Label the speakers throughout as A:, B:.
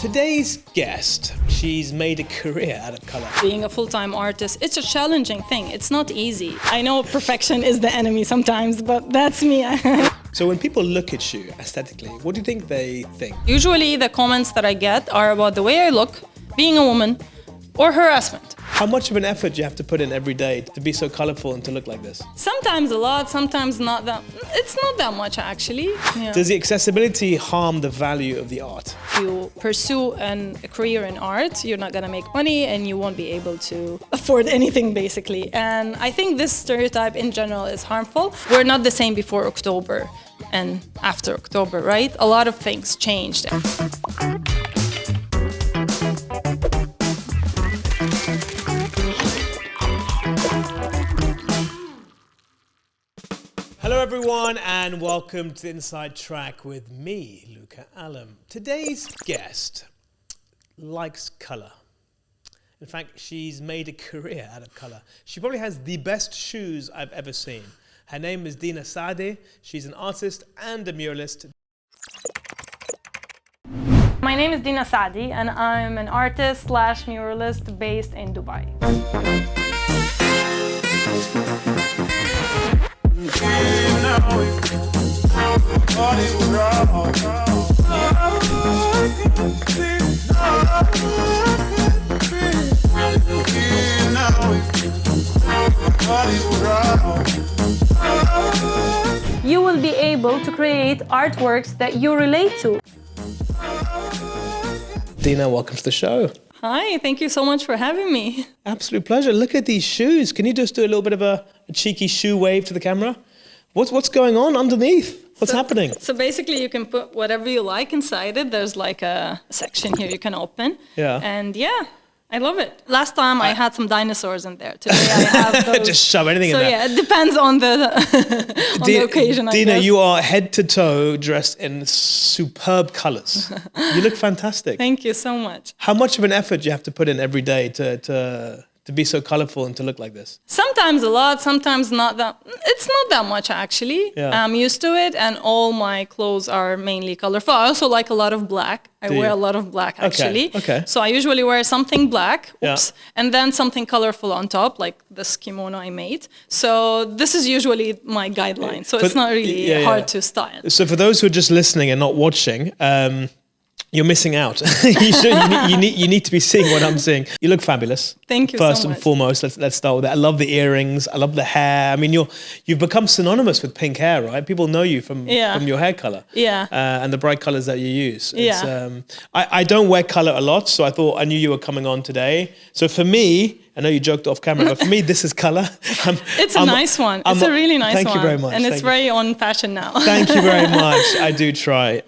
A: Today's guest, she's made a career out of colour.
B: Being a full-time artist, it's a challenging thing. It's not easy. I know perfection is the enemy sometimes, but that's me.
A: So when people look at you aesthetically, what do you think they think?
B: Usually the comments that I get are about the way I look, being a woman, or harassment.
A: How much of an effort do you have to put in every day to be so colourful and to look like this?
B: Sometimes a lot, sometimes not that. It's not that much actually. Yeah.
A: Does the accessibility harm the value of the art?
B: If you pursue a career in art, you're not gonna make money and you won't be able to afford anything basically. And I think this stereotype in general is harmful. We're not the same before October and after October, right? A lot of things changed.
A: Hello everyone and welcome to the Inside Track with me, Luca Allam. Today's guest likes colour. In fact, she's made a career out of colour. She probably has the best shoes I've ever seen. Her name is Dina Saadi. She's an artist and a muralist.
B: My name is Dina Saadi and I'm an artist / muralist based in Dubai. You will be able to create artworks that you relate to.
A: Dina, welcome to the show.
B: Hi, thank you so much for having me.
A: Absolute pleasure. Look at these shoes. Can you just do a little bit of a cheeky shoe wave to the camera? What's going on underneath? What's happening?
B: So basically you can put whatever you like inside it. There's like a section here you can open.
A: Yeah.
B: And yeah, I love it. Last time I had some dinosaurs in there. Today I have those.
A: Just shove anything in there.
B: So yeah, it depends on the, on the occasion, I
A: Dina,
B: guess.
A: you are head to toe dressed in superb colours. You look fantastic.
B: Thank you so much.
A: How much of an effort do you have to put in every day to be so colourful and to look like this?
B: Sometimes a lot, sometimes not that. It's not that much actually.
A: Yeah.
B: I'm used to it and all my clothes are mainly colorful. I also like a lot of black. I wear a lot of black actually.
A: Okay.
B: So I usually wear something black,
A: Yeah.
B: and then something colorful on top, like this kimono I made. So this is usually my guideline. So it's not really hard to style.
A: So for those who are just listening and not watching, you're missing out. you need to be seeing what I'm seeing. You look fabulous.
B: Thank you so much.
A: First and foremost, let's start with that. I love the earrings. I love the hair. I mean, you've become synonymous with pink hair, right? People know you from your hair color.
B: Yeah.
A: And the bright colors that you use. It's,
B: Yeah.
A: I don't wear color a lot, so I knew you were coming on today. So for me, I know you joked off camera, but for me, this is color.
B: It's a nice one. It's a really nice one.
A: Thank you very much.
B: And it's very on fashion now.
A: Thank you very much. I do try.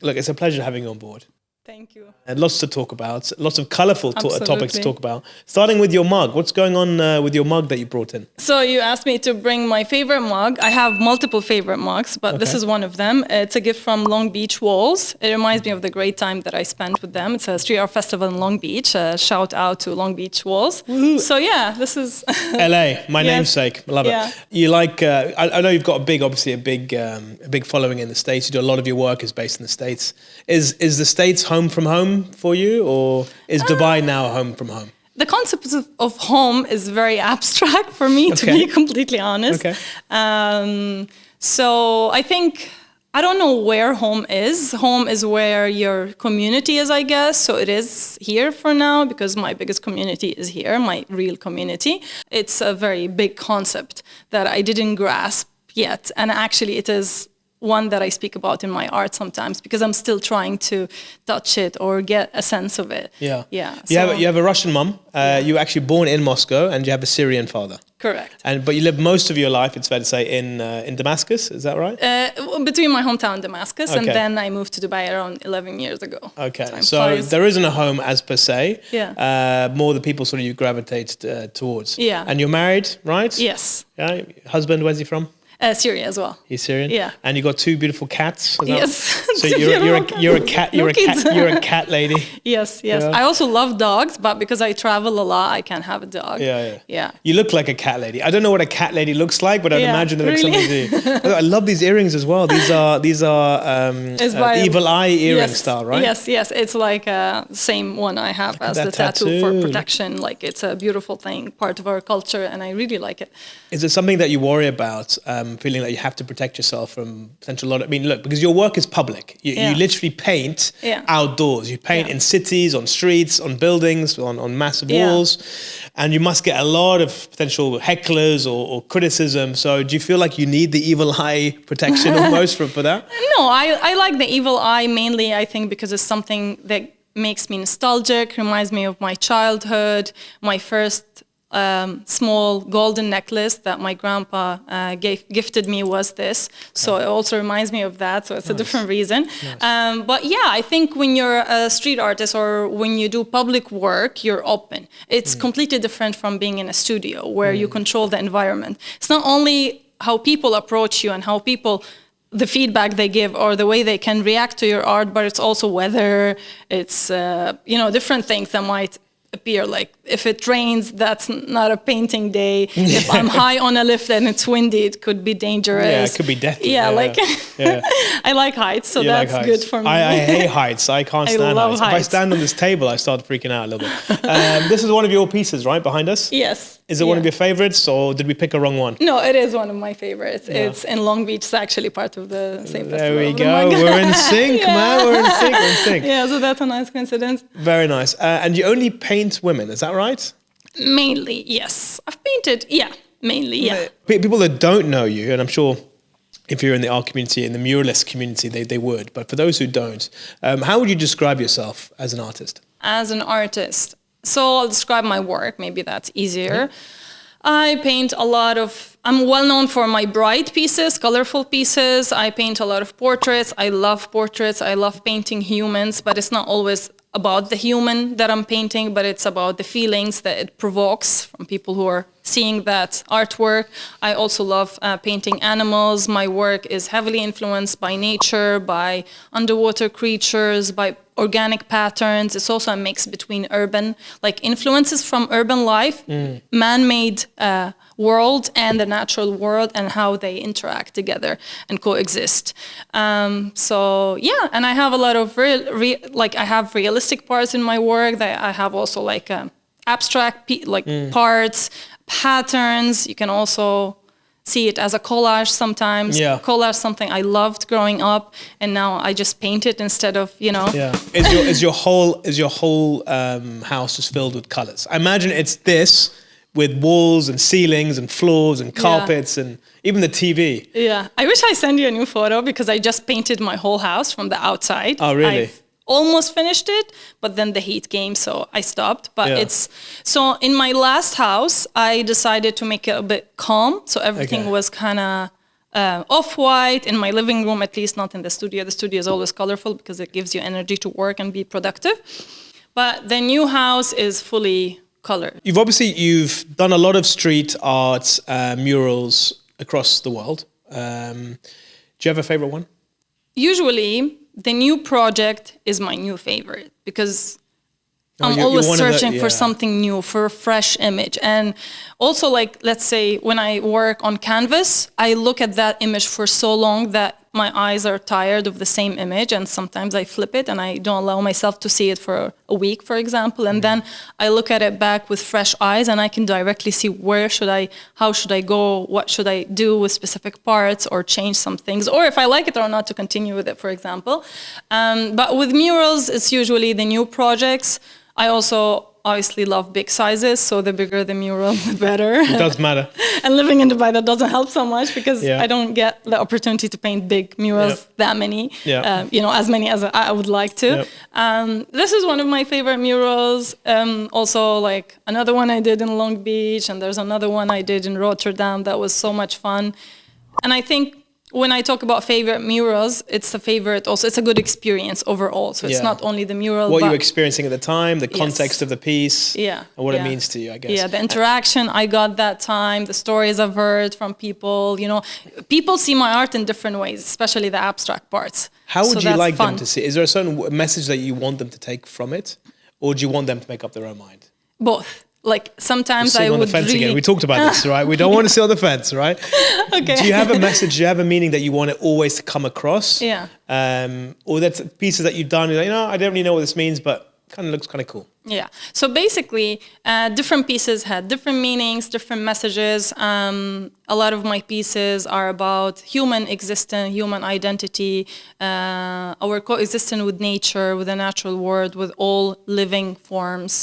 A: Look, it's a pleasure having you on board.
B: Thank you.
A: And lots to talk about, lots of colourful topics to
B: Absolutely.
A: talk about. Starting with your mug. What's going on with your mug that you brought in?
B: So you asked me to bring my favorite mug. I have multiple favorite mugs, but this is one of them. It's a gift from Long Beach Walls. It reminds me of the great time that I spent with them. It's a street art festival in Long Beach. Shout out to Long Beach Walls.
A: Woo-hoo.
B: So yeah, this is...
A: LA, my namesake. I love it. You like, I know you've got a big following in the States. You do a lot of your work is based in the States. Is the States home from home for you, or is Dubai now home from home?
B: The concept of home is very abstract for me, to be completely honest.
A: Okay.
B: So I think, I don't know where home is. Home is where your community is, I guess. So it is here for now because my biggest community is here, my real community. It's a very big concept that I didn't grasp yet. And actually it is one that I speak about in my art sometimes because I'm still trying to touch it or get a sense of it.
A: Yeah.
B: Yeah.
A: You have a Russian mum. You were actually born in Moscow and you have a Syrian father.
B: Correct.
A: But you lived most of your life, it's fair to say, in Damascus, is that right?
B: Between my hometown Damascus and then I moved to Dubai around 11 years ago.
A: Okay, so there isn't a home as per se.
B: Yeah.
A: More the people sort of you gravitate towards.
B: Yeah.
A: And you're married, right?
B: Yes.
A: Yeah. Husband, where's he from?
B: Syria as well.
A: You're Syrian?
B: Yeah.
A: And you got two beautiful cats?
B: Yes.
A: So you're a cat lady?
B: Yes. Yeah. I also love dogs, but because I travel a lot, I can't have a dog.
A: Yeah. You look like a cat lady. I don't know what a cat lady looks like, but I'd imagine they look something to you. I love these earrings as well. These are evil eye earring style, right?
B: Yes. It's like same one I have as the tattoo for protection. Like it's a beautiful thing, part of our culture, and I really like it.
A: Is it something that you worry about, feeling that you have to protect yourself from potential lot? I mean, look, because your work is public. You literally paint outdoors. You paint in cities, on streets, on buildings, on massive walls, and you must get a lot of potential hecklers or criticism. So do you feel like you need the evil eye protection almost for that?
B: No, I like the evil eye mainly, I think, because it's something that makes me nostalgic, reminds me of my childhood, my first small golden necklace that my grandpa gifted me was this. So it also reminds me of that. So it's a different reason. But yeah, I think when you're a street artist or when you do public work, you're open. It's completely different from being in a studio where you control the environment. It's not only how people approach you and how people the feedback they give or the way they can react to your art, but it's also weather, it's different things that might appear. Like if it rains, that's not a painting day. If I'm high on a lift and it's windy, it could be dangerous.
A: Yeah, it could be deathly.
B: I like heights, so that's like good for me.
A: I hate heights. I can't stand heights. If I stand on this table, I start freaking out a little bit. This is one of your pieces, right, behind us?
B: Yes.
A: Is it one of your favorites, or did we pick a wrong one?
B: No, it is one of my favorites. Yeah. It's in Long Beach. It's actually part of the same festival.
A: There we go. We're in sync, man. We're in sync.
B: Yeah, so that's a nice coincidence.
A: Very nice. And you only paint women, is that right?
B: Mainly, yes. I've painted, mainly, yeah.
A: People that don't know you, and I'm sure if you're in the art community, in the muralist community, they would. But for those who don't, how would you describe yourself as an artist?
B: As an artist. So I'll describe my work. Maybe that's easier. I paint a lot of, I'm well known for my bright pieces, colorful pieces. I paint a lot of portraits. I love portraits. I love painting humans, but it's not always about the human that I'm painting, but it's about the feelings that it provokes from people who are seeing that artwork. I also love painting animals. My work is heavily influenced by nature, by underwater creatures, by organic patterns. It's also a mix between urban, like influences from urban life, man-made world and the natural world, and how they interact together and coexist. So yeah, and I have a lot of I have realistic parts in my work. That I have also like abstract parts, patterns. You can also see it as a collage sometimes. Yeah. Collage, something I loved growing up, and now I just paint it instead of,
A: Yeah. Is your whole house just filled with colors? I imagine it's this with walls and ceilings and floors and carpets and even the TV.
B: Yeah. I wish I sent you a new photo because I just painted my whole house from the outside.
A: Oh, really?
B: I've almost finished it, but then the heat came, so I stopped. But so in my last house, I decided to make it a bit calm. So everything was kind of off-white in my living room, at least not in the studio. The studio is always colorful because it gives you energy to work and be productive. But the new house is fully colored.
A: You've done a lot of street art, murals across the world. Do you have a favorite one?
B: Usually, the new project is my new favorite because I'm always searching for something new, for a fresh image. And also, like, let's say when I work on canvas, I look at that image for so long that my eyes are tired of the same image, and sometimes I flip it and I don't allow myself to see it for a week, for example, and then I look at it back with fresh eyes and I can directly see how should I go, what should I do with specific parts, or change some things, or if I like it or not to continue with it, for example. But with murals, it's usually the new projects. I also obviously love big sizes, so the bigger the mural, the better.
A: It does matter.
B: And living in Dubai, that doesn't help so much because I don't get the opportunity to paint big murals that many, as many as I would like to. This is one of my favorite murals. Also, like another one I did in Long Beach, and there's another one I did in Rotterdam that was so much fun. And I think when I talk about favorite murals, it's a favorite also. It's a good experience overall. So it's not only the mural.
A: What you're experiencing at the time, the context of the piece, and what it means to you, I guess.
B: Yeah, the interaction I got that time, the stories I've heard from people. You know, people see my art in different ways, especially the abstract parts.
A: How would you like them to see? Is there a certain message that you want them to take from it, or do you want them to make up their own mind?
B: Both. Like sometimes I would
A: on the fence again. We talked about this, right? We don't want to sit on the fence, right?
B: Okay.
A: Do you have a message? Do you have a meaning that you want it always to come across?
B: Yeah.
A: Or that's pieces that you've done. You're like, I don't really know what this means, but kind of looks kind of cool.
B: Yeah. So basically, different pieces had different meanings, different messages. A lot of my pieces are about human existence, human identity, our coexistence with nature, with the natural world, with all living forms.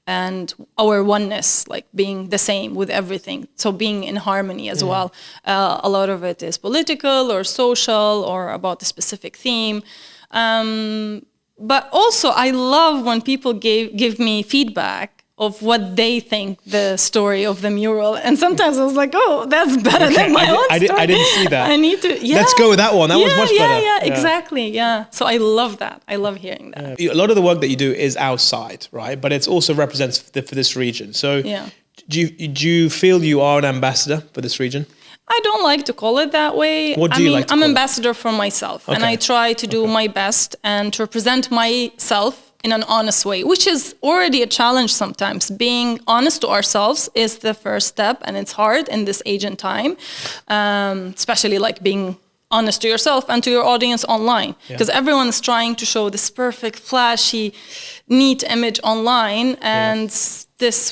B: And our oneness, like being the same with everything. So being in harmony as well. A lot of it is political or social or about a specific theme. But also I love when people give me feedback of what they think the story of the mural. And sometimes I was like, oh, that's better than my own story.
A: I didn't see that.
B: I need to,
A: Let's go with that one. That was much better.
B: Yeah, exactly, So I love that. I love hearing that.
A: A lot of the work that you do is outside, right? But it also represents for this region. So do you feel you are an ambassador for this region?
B: I don't like to call it that way.
A: What do you like to call
B: I'm
A: it?
B: ambassador for myself. Okay. And I try to do my best and to represent myself in an honest way, which is already a challenge sometimes. Being honest to ourselves is the first step, and it's hard in this age and time, especially like being honest to yourself and to your audience online, because everyone is trying to show this perfect, flashy, neat image online, and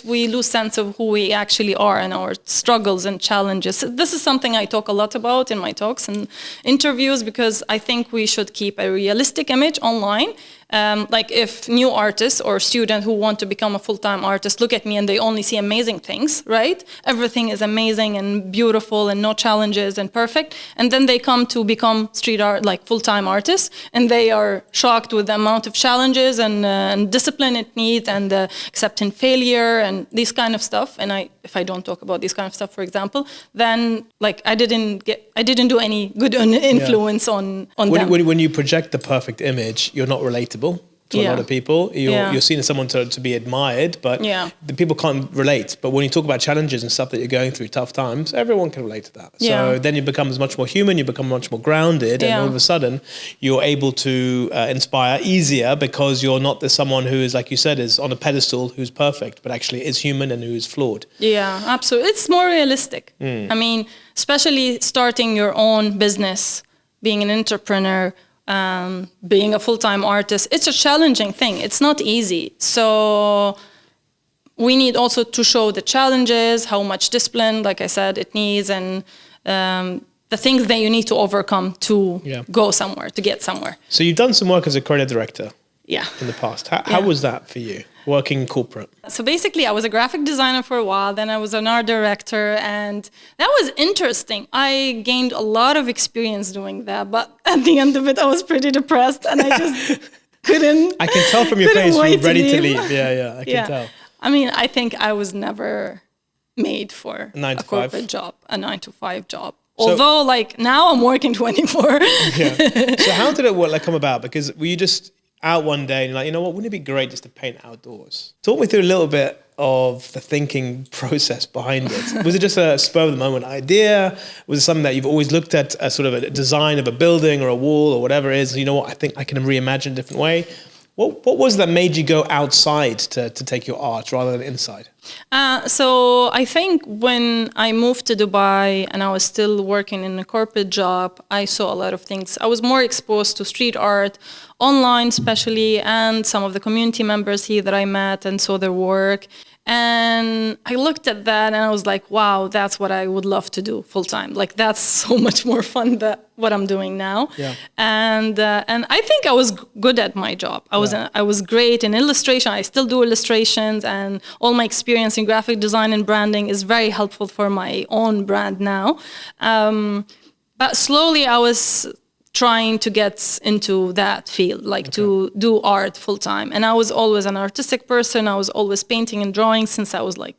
B: we lose sense of who we actually are and our struggles and challenges. This is something I talk a lot about in my talks and interviews, because I think we should keep a realistic image online. Like if new artists or students who want to become a full-time artist look at me and they only see amazing things, right? Everything is amazing and beautiful and no challenges and perfect. And then they come to become street art, like full-time artists, and they are shocked with the amount of challenges and discipline it needs, and accepting failure and this kind of stuff. And if I don't talk about this kind of stuff, for example, then like I didn't do any good influence on them.
A: When you project the perfect image, you're not relatable to a lot of people. You're seen as someone to be admired, but the people can't relate. But when you talk about challenges and stuff that you're going through, tough times, everyone can relate to that. So then you become much more human, you become much more grounded, and all of a sudden you're able to inspire easier, because you're not someone who is, like you said, is on a pedestal, who's perfect, but actually is human and who is flawed.
B: Yeah, absolutely. It's more realistic. I mean, especially starting your own business, being an entrepreneur, being a full-time artist, it's a challenging thing. It's not easy. So we need also to show the challenges, how much discipline, like I said, it needs, and the things that you need to overcome to go somewhere, to get somewhere.
A: So you've done some work as a creative director in the past. How was that for you, working corporate?
B: So basically, I was a graphic designer for a while, then I was an art director, and that was interesting. I gained a lot of experience doing that, but at the end of it, I was pretty depressed, and I just couldn't.
A: I can tell from your face you're ready to leave. I can tell.
B: I mean, I think I was never made for a corporate job, a 9-to-5 job. Although, like, now I'm working 24.
A: So how did it come about? Because were you just out one day and you're like, you know what, wouldn't it be great just to paint outdoors? Talk me through a little bit of the thinking process behind it. Was it just a spur of the moment idea? Was it something that you've always looked at, a sort of a design of a building or a wall or whatever it is? You know what, I think I can reimagine a different way. What was that made you go outside to take your art rather than inside?
B: So I think when I moved to Dubai and I was still working in a corporate job, I saw a lot of things. I was more exposed to street art, online especially, and some of the community members here that I met and saw their work. And I looked at that and I was like, wow, that's what I would love to do full time. Like, that's so much more fun than what I'm doing now. And I think I was good at my job. I was great in illustration. I still do illustrations, and all my experience in graphic design and branding is very helpful for my own brand now. But slowly I was trying to get into that field, like to do art full time. And I was always an artistic person. I was always painting and drawing since I was like,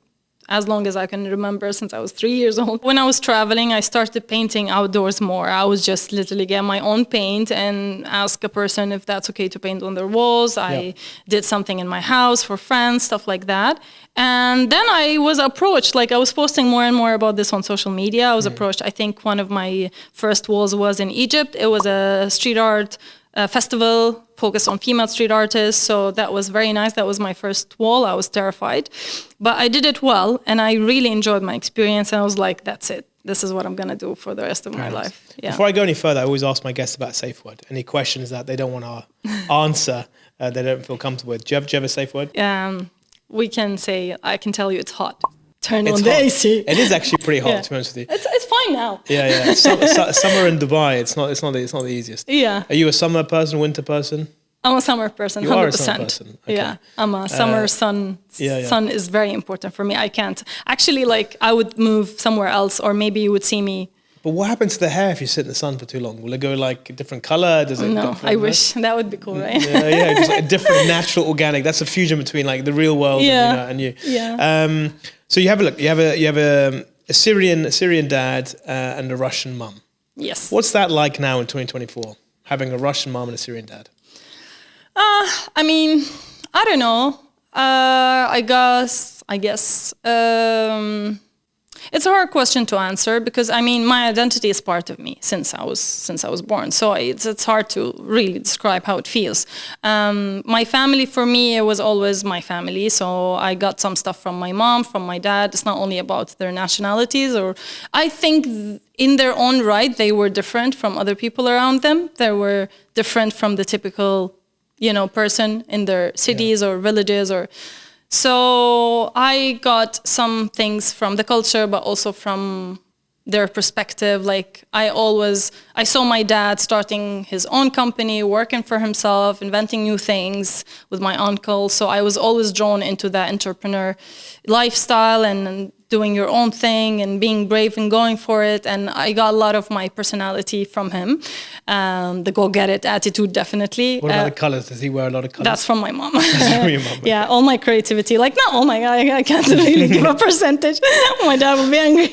B: as long as I can remember, since I was 3 years old. When I was traveling, I started painting outdoors more. I was just literally get my own paint and ask a person if that's okay to paint on their walls. I did something in my house for friends, stuff like that. And then I was approached, like I was posting more and more about this on social media. I was approached, I think one of my first walls was in Egypt. It was a street art festival focused on female street artists. So that was very nice. That was my first wall. I was terrified, but I did it well. And I really enjoyed my experience. And I was like, that's it. This is what I'm going to do for the rest of my life. Yeah.
A: Before I go any further, I always ask my guests about a safe word. Any questions that they don't want to answer, they don't feel comfortable with. Do you have a safe word?
B: We can say, I can tell you it's hot. Turn on
A: It's
B: the
A: hot.
B: AC.
A: It is actually pretty hot, to be honest with you.
B: It's fine now.
A: Yeah. Summer in Dubai, it's not the easiest.
B: Yeah.
A: Are you a summer person, winter person?
B: I'm a summer person, 100%.
A: You are a summer person. Okay.
B: Yeah, I'm a summer sun.
A: yeah.
B: Sun is very important for me. I can't. Actually, like, I would move somewhere else, or maybe you would see me.
A: But what happens to the hair if you sit in the sun for too long? Will it go like a different color? Does it?
B: No, I wish. That would be cool, right?
A: Yeah, just like a different natural organic. That's a fusion between like the real world and you.
B: Yeah.
A: So you have a look. You have a Syrian dad and a Russian mum.
B: Yes.
A: What's that like now in 2024? Having a Russian mum and a Syrian dad.
B: I mean, I don't know. I guess. It's a hard question to answer because I mean my identity is part of me since I was born. So it's hard to really describe how it feels. My family, for me, it was always my family. So I got some stuff from my mom, from my dad. It's not only about their nationalities, or I think in their own right they were different from other people around them. They were different from the typical, person in their cities or villages or. So I got some things from the culture, but also from their perspective. Like I saw my dad starting his own company, working for himself, inventing new things with my uncle. So I was always drawn into that entrepreneur lifestyle and doing your own thing and being brave and going for it. And I got a lot of my personality from him. The go-get-it attitude, definitely.
A: What about the colors? Does he wear a lot of colors?
B: That's from my mom.
A: That's from your mom. Okay.
B: Yeah, all my creativity. Like, not all my, I can't really give a percentage. My dad will be angry.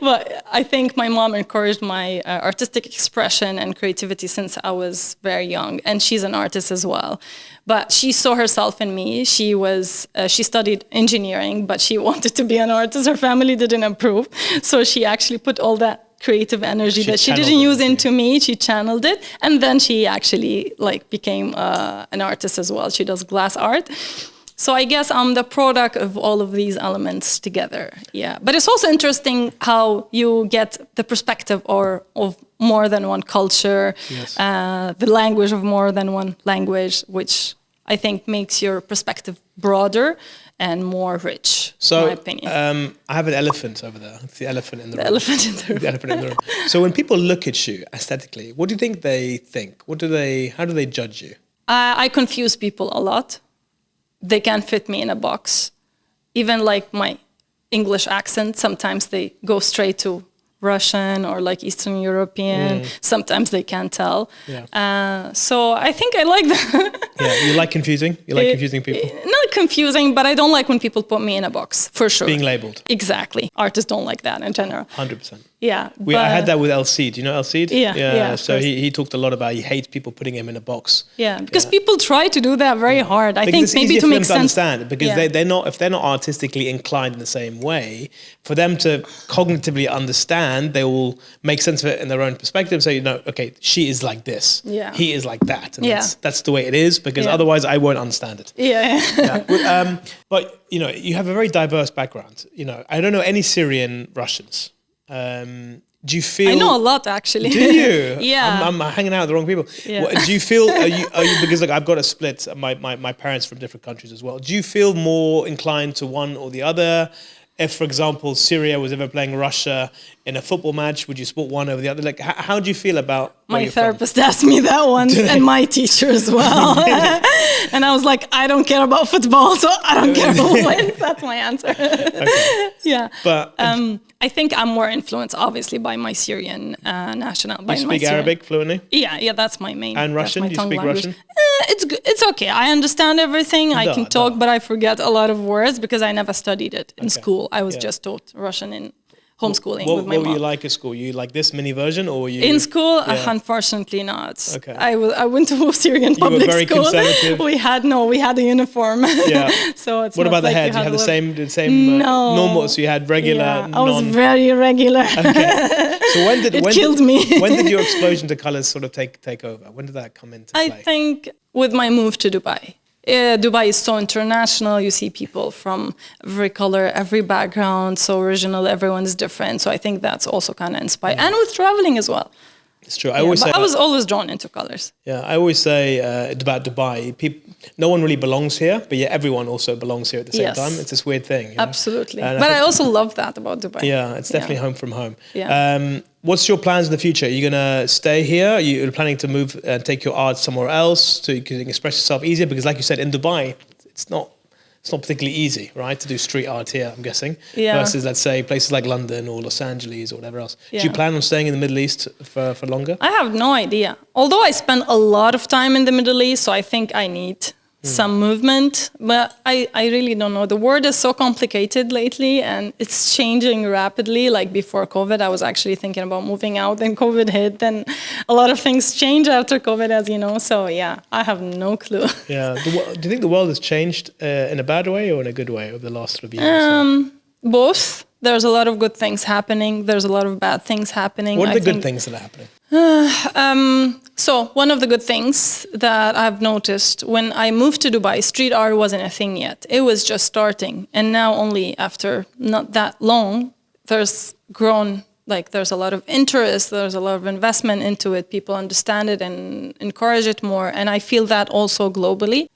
B: But I think my mom encouraged my artistic expression and creativity since I was very young. And she's an artist as well. But she saw herself in me. She studied engineering, but she wanted to be an artist. Her family didn't approve. So she actually put all that creative energy that she didn't use into me. She channeled it. And then she actually became an artist as well. She does glass art. So I guess I'm the product of all of these elements together. Yeah. But it's also interesting how you get the perspective of more than one culture,
A: yes.
B: The language of more than one language, which I think makes your perspective broader and more rich, in my opinion.
A: I have an elephant over there. It's the elephant in the room.
B: Elephant in the room.
A: The elephant in the room. So when people look at you aesthetically, what do you think they think? How do they judge you?
B: I confuse people a lot. They can't fit me in a box. Even like my English accent, sometimes they go straight to Russian or like Eastern European. Sometimes they can't tell. Yeah. So I think I like that.
A: Yeah, you like confusing? You like confusing people?
B: Not confusing, but I don't like when people put me in a box, for sure.
A: Being labelled.
B: Exactly. Artists don't like that in general.
A: 100%.
B: Yeah.
A: I had that with El Cid. Do you know El Cid?
B: Yeah.
A: So he talked a lot about he hates people putting him in a box.
B: Yeah, because people try to do that very hard. I think maybe to make sense.
A: Understand because if they're not artistically inclined in the same way, for them to cognitively understand, they will make sense of it in their own perspective. So okay, she is like this.
B: Yeah.
A: He is like that. And that's the way it is because otherwise I won't understand it.
B: Yeah.
A: But you have a very diverse background. I don't know any Syrian Russians. Do you feel?
B: I know a lot actually.
A: Do you?
B: Yeah.
A: I'm hanging out with the wrong people.
B: Yeah.
A: Do you feel? Are you? Because I've got a split. My parents from different countries as well. Do you feel more inclined to one or the other? If, for example, Syria was ever playing Russia in a football match, would you support one over the other? Like, how do you feel about
B: my therapist asked me that once, and my teacher as well. And I was like, I don't care about football, so I don't care who wins. That's my answer.
A: Okay.
B: Yeah.
A: But
B: I think I'm more influenced, obviously, by my Syrian national.
A: You speak Arabic fluently?
B: Yeah, that's my main.
A: And Russian?
B: My
A: Do you speak
B: language.
A: Russian?
B: It's okay. I understand everything. I can talk, but I forget a lot of words because I never studied it in school. I was just taught Russian in homeschooling with my mom.
A: What were you like at school? You like this mini version, or were you
B: in school? Unfortunately, not.
A: Okay.
B: I went to Syrian public
A: were very
B: school.
A: Conservative.
B: We had a uniform.
A: Yeah.
B: So it's
A: what about the hair? Did you have the same normal? So you had regular.
B: Yeah, I was very irregular.
A: Okay. So when did
B: killed me.
A: When did your explosion to colors sort of take over? When did that come into play?
B: I think with my move to Dubai. Dubai is so international. You see people from every color, every background, so original. Everyone's different. So I think that's also kind of inspired. And with traveling as well.
A: It's true. I was
B: always drawn into colors.
A: Yeah, I always say about Dubai, no one really belongs here, but yet everyone also belongs here at the same time. It's this weird thing.
B: Absolutely. But I also love that about Dubai.
A: Yeah, it's definitely home from home.
B: Yeah.
A: What's your plans in the future? Are you going to stay here? Are you planning to move and take your art somewhere else so you can express yourself easier? Because like you said, in Dubai, it's not particularly easy, right, to do street art here, I'm guessing, versus, let's say, places like London or Los Angeles or whatever else. Do you plan on staying in the Middle East for longer?
B: I have no idea. Although I spend a lot of time in the Middle East, so I think I need some movement, but I really don't know. The world is so complicated lately and it's changing rapidly. Like before COVID, I was actually thinking about moving out, then COVID hit, then a lot of things change after COVID, as you know. So yeah, I have no clue.
A: Yeah. Do you think the world has changed in a bad way or in a good way over the last sort of years?
B: Both. There's a lot of good things happening. There's a lot of bad things happening.
A: What are the good things that are happening?
B: So one of the good things that I've noticed when I moved to Dubai, street art wasn't a thing yet. It was just starting. And now only after not that long, there's a lot of interest, there's a lot of investment into it. People understand it and encourage it more. And I feel that also globally.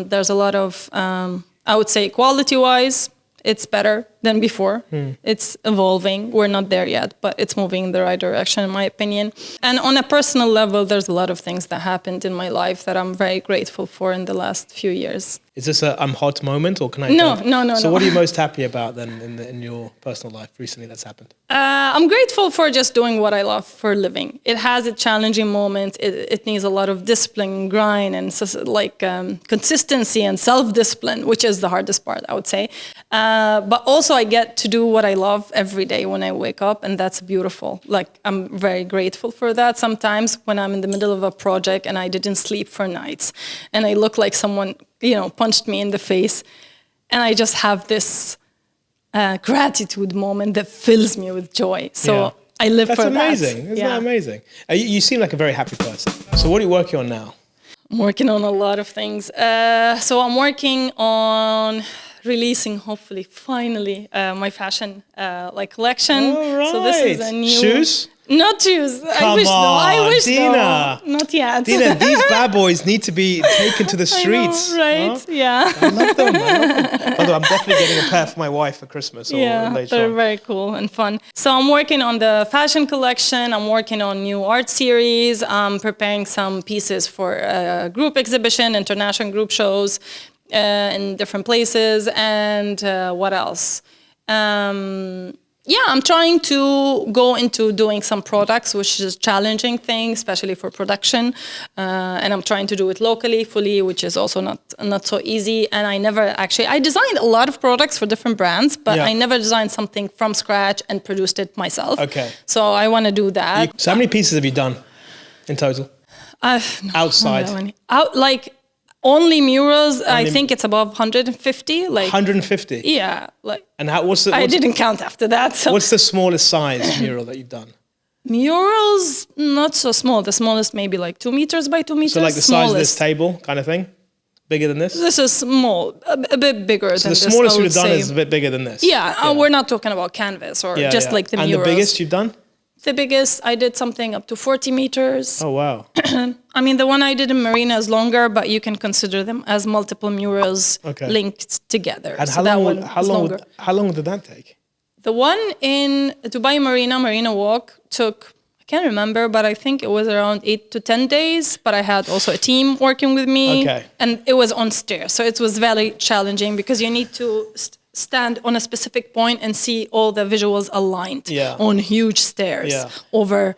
B: There's a lot of, I would say quality-wise, it's better than before. It's evolving. We're not there yet, but it's moving in the right direction, in my opinion. And on a personal level, there's a lot of things that happened in my life that I'm very grateful for in the last few years.
A: Is this a I'm hot moment, or can I?
B: No.
A: So what are you most happy about then in your personal life recently that's happened?
B: I'm grateful for just doing what I love for a living. It has its challenging moments. It needs a lot of discipline, grind, and consistency and self-discipline, which is the hardest part, I would say. But also I get to do what I love every day when I wake up, and that's beautiful. Like, I'm very grateful for that. Sometimes when I'm in the middle of a project and I didn't sleep for nights and I look like someone, punched me in the face, and I just have this gratitude moment that fills me with joy. So I live for that.
A: That's amazing. Isn't that amazing? You seem like a very happy person. So what are you working on now?
B: I'm working on a lot of things. So I'm working on releasing, hopefully, finally, my fashion collection.
A: All right.
B: So this is a new...
A: Shoes?
B: Not shoes.
A: Come on,
B: I wish
A: Dina.
B: No. Not yet.
A: Dina, these bad boys need to be taken to the streets.
B: I know, right? Huh? Yeah.
A: I love them. Although I'm definitely getting a pair for my wife for Christmas or later
B: they're
A: on.
B: Very cool and fun. So I'm working on the fashion collection. I'm working on new art series. I'm preparing some pieces for a group exhibition, international group shows in different places. And what else? I'm trying to go into doing some products, which is a challenging thing, especially for production. And I'm trying to do it locally, fully, which is also not so easy. And I designed a lot of products for different brands, but I never designed something from scratch and produced it myself.
A: Okay.
B: So I want to do that.
A: So how many pieces have you done in total? Outside?
B: Only murals, I think it's above 150.
A: 150?
B: Yeah.
A: And
B: I didn't count after that. So.
A: What's the smallest size mural that you've done?
B: Murals, not so small. The smallest maybe 2 meters by 2 meters.
A: So like the size of this table kind of thing? Bigger than this?
B: This is small, a bit bigger than this.
A: So the smallest you've done is a bit bigger than this?
B: Yeah, we're not talking about canvas or just like the murals.
A: And the biggest you've done?
B: The biggest, I did something up to 40 meters.
A: Oh, wow.
B: I mean, the one I did in Marina is longer, but you can consider them as multiple murals linked together.
A: And
B: so
A: how long did that take?
B: The one in Dubai Marina Walk took, I can't remember, but I think it was around 8 to 10 days. But I had also a team working with me. Okay. And it was on stairs. So it was very challenging because you need to stand on a specific point and see all the visuals aligned on huge stairs over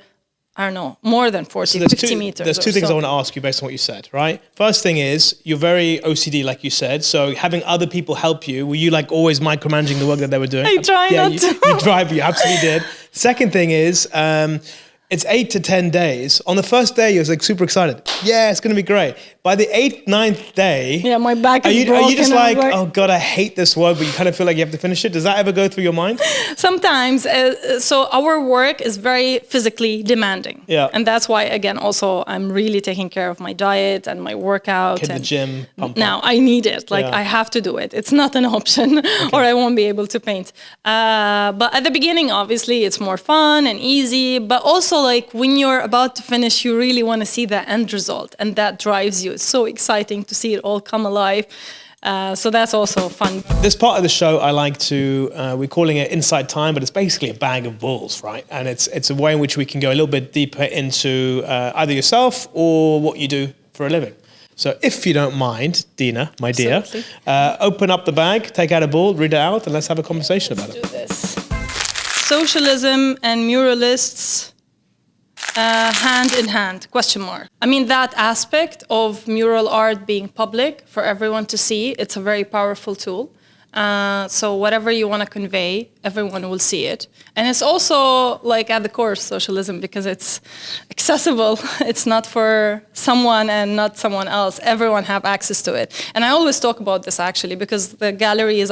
B: I don't know, more than 40, 50 meters.
A: There's two things I want to ask you based on what you said, right? First thing is, you're very OCD, like you said. So having other people help you, were you like always micromanaging the work that they were doing?
B: I try not to.
A: You tried, but you absolutely did. Second thing is, it's 8 to 10 days. On the first day, you're like super excited. Yeah, it's going to be great. By the 8th, 9th day,
B: yeah, my back is broken.
A: Are you just like, oh God, I hate this work, but you kind of feel like you have to finish it? Does that ever go through your mind?
B: Sometimes. So our work is very physically demanding.
A: Yeah.
B: And that's why, again, also I'm really taking care of my diet and my workout.
A: Hit the gym. Pump
B: now I need it. Like I have to do it. It's not an option or I won't be able to paint. But at the beginning, obviously, it's more fun and easy. But also like when you're about to finish, you really want to see the end result. And that drives you. It's so exciting to see it all come alive. So that's also fun.
A: This part of the show, I like to, we're calling it Inside Time, but it's basically a bag of balls, right? And it's a way in which we can go a little bit deeper into either yourself or what you do for a living. So if you don't mind, Dina, my dear, open up the bag, take out a ball, read it out, and let's have a conversation about it.
B: Let's do this. Socialism and muralists hand in hand, question mark. I mean, that aspect of mural art being public for everyone to see, it's a very powerful tool. So whatever you want to convey, everyone will see it. And it's also like at the core of socialism because it's accessible. It's not for someone and not someone else. Everyone have access to it. And I always talk about this actually because the galleries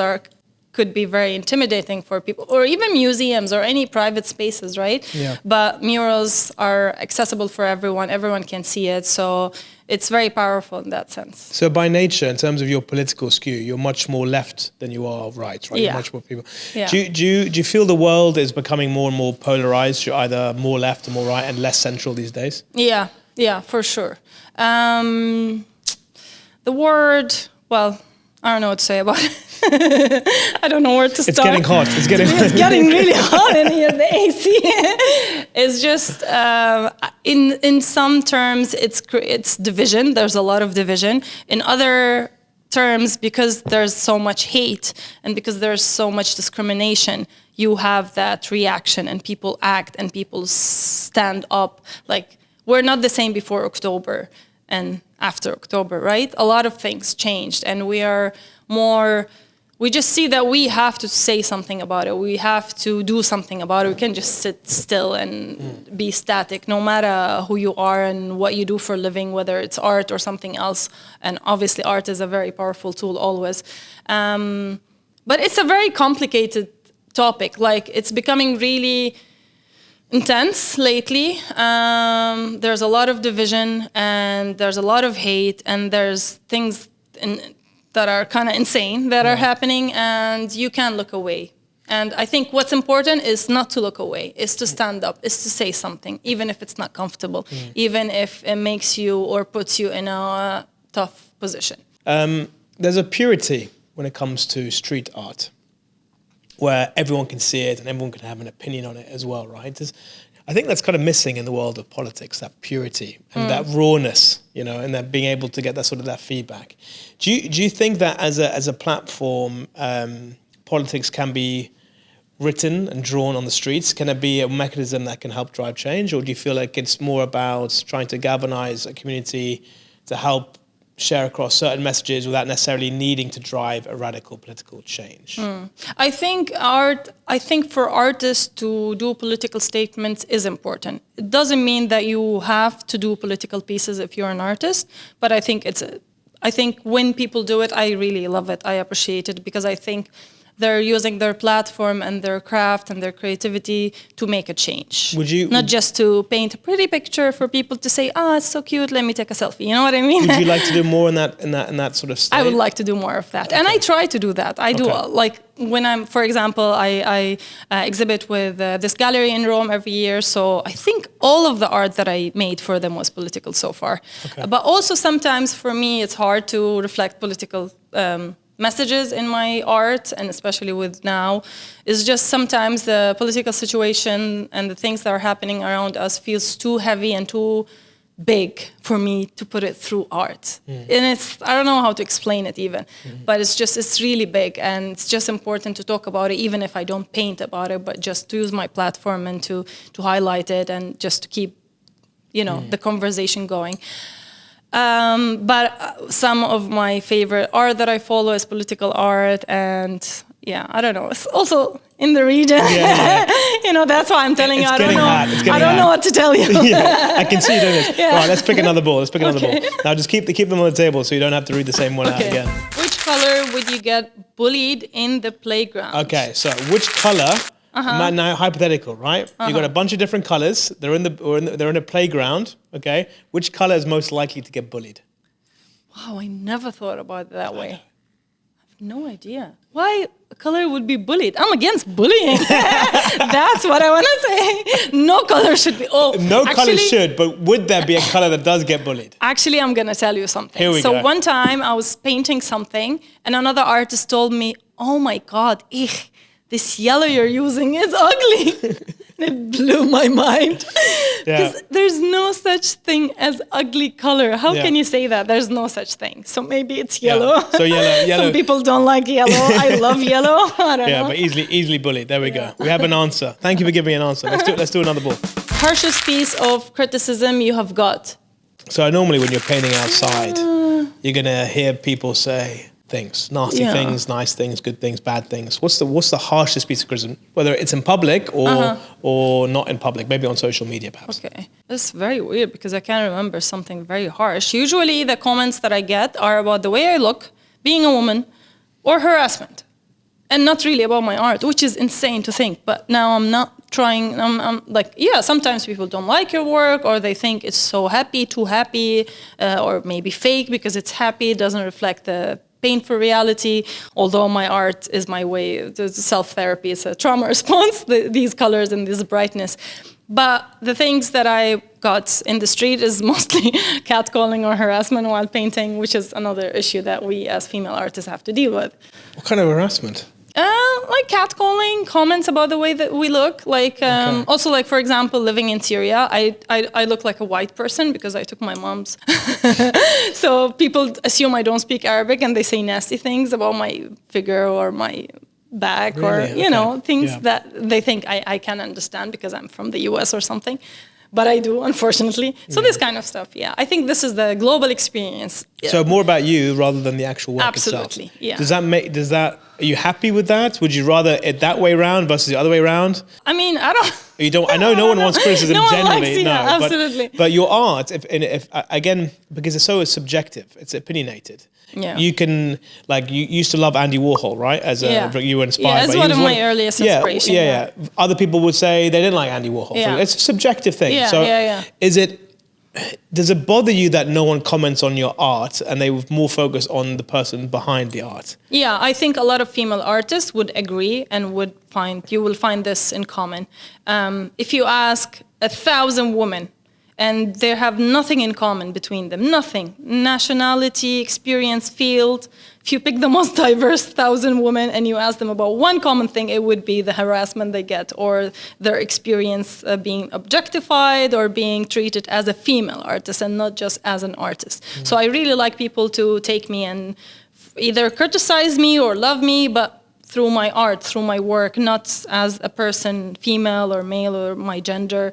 B: could be very intimidating for people, or even museums or any private spaces, right?
A: Yeah.
B: But murals are accessible for everyone. Everyone can see it. So it's very powerful in that sense. So
A: by nature, in terms of your political skew, you're much more left than you are right?
B: Yeah.
A: You're much more people.
B: Yeah.
A: Do you feel the world is becoming more and more polarized? You're either more left or more right and less central these days?
B: Yeah, for sure. The word, well, I don't know what to say about it. I don't know where to start.
A: It's getting hot. It's getting
B: really hot in here. The AC. It's just in some terms it's division. There's a lot of division. In other terms, because there's so much hate and because there's so much discrimination, you have that reaction and people act and people stand up. Like we're not the same before October and after October, right? A lot of things changed and we just see that we have to say something about it. We have to do something about it. We can't just sit still and be static, no matter who you are and what you do for a living, whether it's art or something else. And obviously art is a very powerful tool always. But it's a very complicated topic. Like it's becoming really intense lately. There's a lot of division and there's a lot of hate and there's things that are kind of insane that are happening and you can't look away. And I think what's important is not to look away, is to stand up, is to say something, even if it's not comfortable, even if it makes you or puts you in a tough position.
A: There's a purity when it comes to street art where everyone can see it and everyone can have an opinion on it as well, right? I think that's kind of missing in the world of politics, that purity and that rawness, and that being able to get that sort of that feedback. Do you think that as a platform, politics can be written and drawn on the streets? Can it be a mechanism that can help drive change? Or do you feel like it's more about trying to galvanize a community to help share across certain messages without necessarily needing to drive a radical political change?
B: I think for artists to do political statements is important. It doesn't mean that you have to do political pieces if you're an artist, but I think when people do it, I really love it. I appreciate it because I think they're using their platform and their craft and their creativity to make a change. Not just to paint a pretty picture for people to say, it's so cute, let me take a selfie. You know what I mean?
A: Would you like to do more in that sort of state?
B: I would like to do more of that. Okay. And I try to do that. I do, like when I'm, for example, I exhibit with this gallery in Rome every year. So I think all of the art that I made for them was political so far. Okay. But also sometimes for me, it's hard to reflect political messages in my art, and especially with now, is just sometimes the political situation and the things that are happening around us feels too heavy and too big for me to put it through art. And I don't know how to explain it even, but it's really big and it's just important to talk about it, even if I don't paint about it, but just to use my platform and to highlight it and just to keep the conversation going. But some of my favorite art that I follow is political art, and I don't know. It's also in the region. That's why I'm telling you. I don't know. I don't know what to tell you.
A: I can see you doing this. All right, let's pick another ball. Now just keep them on the table so you don't have to read the same one out again.
B: Which color would you get bullied in the playground?
A: Okay, so which color? Now hypothetical, right? You got a bunch of different colors. They're in a playground. Okay, which color is most likely to get bullied?
B: Wow, I never thought about it that way. I have no idea why a color would be bullied. I'm against bullying. That's what I want to say. No color should be.
A: Color should, but would there be a color that does get bullied?
B: Actually, I'm gonna tell you something.
A: Here we go.
B: One time I was painting something, and another artist told me, "Oh my God, this yellow you're using is ugly." It blew my mind. Because there's no such thing as ugly color. How can you say that? There's no such thing. So maybe it's yellow.
A: So yellow.
B: Some people don't like yellow. I love yellow. I don't know.
A: But easily bullied. There we go. We have an answer. Thank you for giving me an answer. Let's do another ball.
B: Harshest piece of criticism you have got.
A: So normally when you're painting outside, you're gonna hear people say things, nasty things, nice things, good things, bad things. What's the harshest piece of criticism? Whether it's in public or not in public, maybe on social media perhaps.
B: Okay, it's very weird because I can't remember something very harsh. Usually the comments that I get are about the way I look, being a woman, or harassment, and not really about my art, which is insane to think. But now I'm not trying. I'm like, sometimes people don't like your work, or they think it's so too happy, or maybe fake because it's happy. It doesn't reflect the painful reality, although my art is my way to self-therapy. It's a trauma response, these colors and this brightness. But the things that I got in the street is mostly catcalling or harassment while painting, which is another issue that we as female artists have to deal with.
A: What kind of harassment?
B: Like catcalling, comments about the way that we look. Like also, like for example, living in Syria, I look like a white person because I took my mom's. So people assume I don't speak Arabic and they say nasty things about my figure or my back,
A: really?
B: or things that they think I can understand because I'm from the US or something. But I do, unfortunately. So this kind of stuff, I think this is the global experience.
A: So more about you rather than the actual work itself.
B: Absolutely, yeah.
A: Are you happy with that? Would you rather it that way around versus the other way around?
B: I mean, I don't.
A: You don't. I know no one wants criticism generally.
B: Absolutely.
A: But your art, if again, because it's so subjective, it's opinionated.
B: Yeah.
A: You can, like, you used to love Andy Warhol, right? You were inspired.
B: Yeah, it's one of my earliest inspirations.
A: Yeah. Other people would say they didn't like Andy Warhol.
B: Yeah.
A: It's a subjective thing.
B: Yeah.
A: Does it bother you that no one comments on your art and they would more focus on the person behind the art?
B: Yeah, I think a lot of female artists would agree and you will find this in common. If you ask 1,000 women, and they have nothing in common between them, nothing. Nationality, experience, field. If you pick the most diverse 1,000 women and you ask them about one common thing, it would be the harassment they get or their experience being objectified or being treated as a female artist and not just as an artist. Mm. So I really like people to take me and either criticize me or love me, but through my art, through my work, not as a person, female or male or my gender.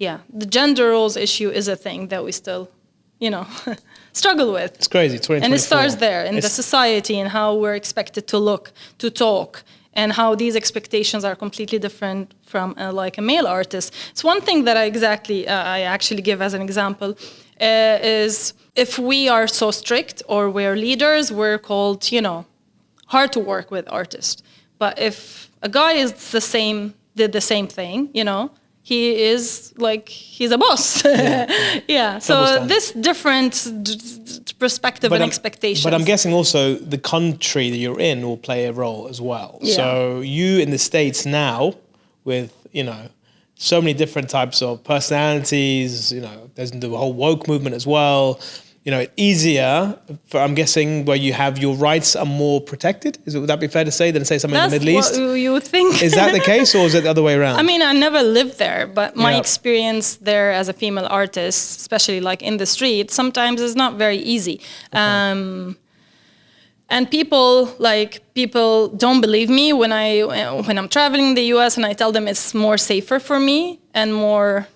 B: Yeah, the gender roles issue is a thing that we still, struggle with.
A: It's crazy, 2024.
B: And it starts there, in the society and how we're expected to look, to talk, and how these expectations are completely different from like a male artist. It's one thing that I actually give as an example is if we are so strict or we're leaders, we're called, hard to work with artists. But if a guy did the same thing, he is like, he's a boss. Yeah. So this different perspective and expectations.
A: But I'm guessing also the country that you're in will play a role as well. Yeah. So you in the States now with, so many different types of personalities, there's the whole woke movement as well. Easier for, I'm guessing, where you have your rights are more protected. Would that be fair to say than say something in the Middle East?
B: That's what you would think.
A: Is that the case, or is it the other way around?
B: I mean, I never lived there, but my experience there as a female artist, especially like in the street, sometimes is not very easy. Okay. And people don't believe me when I'm traveling in the US and I tell them it's more safer for me and more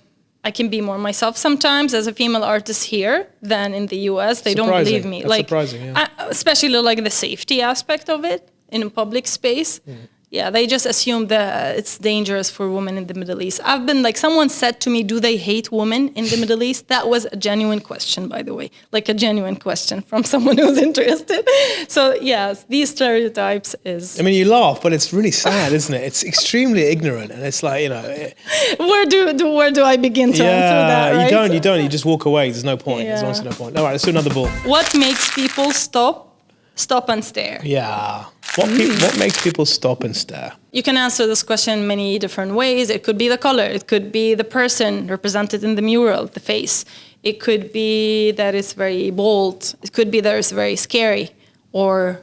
B: I can be more myself sometimes as a female artist here than in the US. They don't believe me.
A: That's surprising, yeah.
B: Especially like the safety aspect of it in a public space. Yeah, they just assume that it's dangerous for women in the Middle East. I've been like, someone said to me, do they hate women in the Middle East? That was a genuine question, by the way, like a genuine question from someone who's interested. So yes, these stereotypes is...
A: I mean, you laugh, but it's really sad, isn't it? It's extremely ignorant, and it's like, you know...
B: Where do I begin to answer that, right?
A: You don't. You just walk away. There's no point. There's honestly no point. All right, let's do another ball.
B: What makes people stop and stare?
A: Yeah. What makes people stop and stare?
B: You can answer this question in many different ways. It could be the color. It could be the person represented in the mural, the face. It could be that it's very bold. It could be that it's very scary or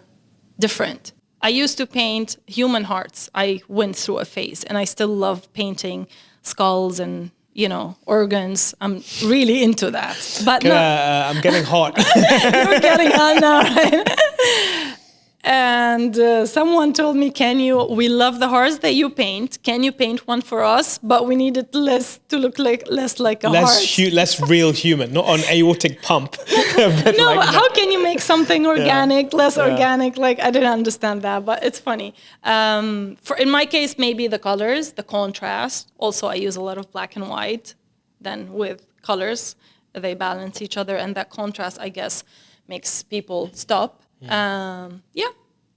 B: different. I used to paint human hearts. I went through a phase, and I still love painting skulls and, you know, organs. I'm really into that. But
A: I'm getting hot.
B: You're getting hot now, right? And someone told me, we love the hearts that you paint. Can you paint one for us? But we need it to look less like a heart.
A: Less real human, not an aortic pump.
B: No, how can you make something organic, less organic? Like, I didn't understand that, but it's funny. In my case, maybe the colors, the contrast. Also, I use a lot of black and white. Then with colors, they balance each other. And that contrast, I guess, makes people stop.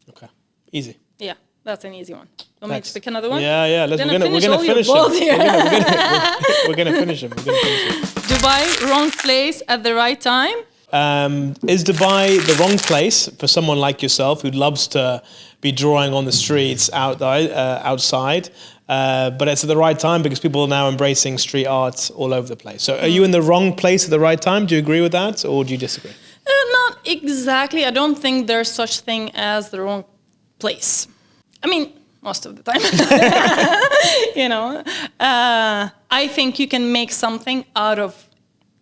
A: Okay. Easy.
B: Yeah, that's an easy one. Want me to pick another one?
A: Yeah. We're gonna finish them. We're gonna finish them.
B: Dubai, wrong place at the right time.
A: Is Dubai the wrong place for someone like yourself who loves to be drawing on the streets outside? But it's at the right time because people are now embracing street art all over the place. So are you in the wrong place at the right time? Do you agree with that, or do you disagree?
B: Not exactly. I don't think there's such thing as the wrong place. I mean, most of the time. You know, I think you can make something out of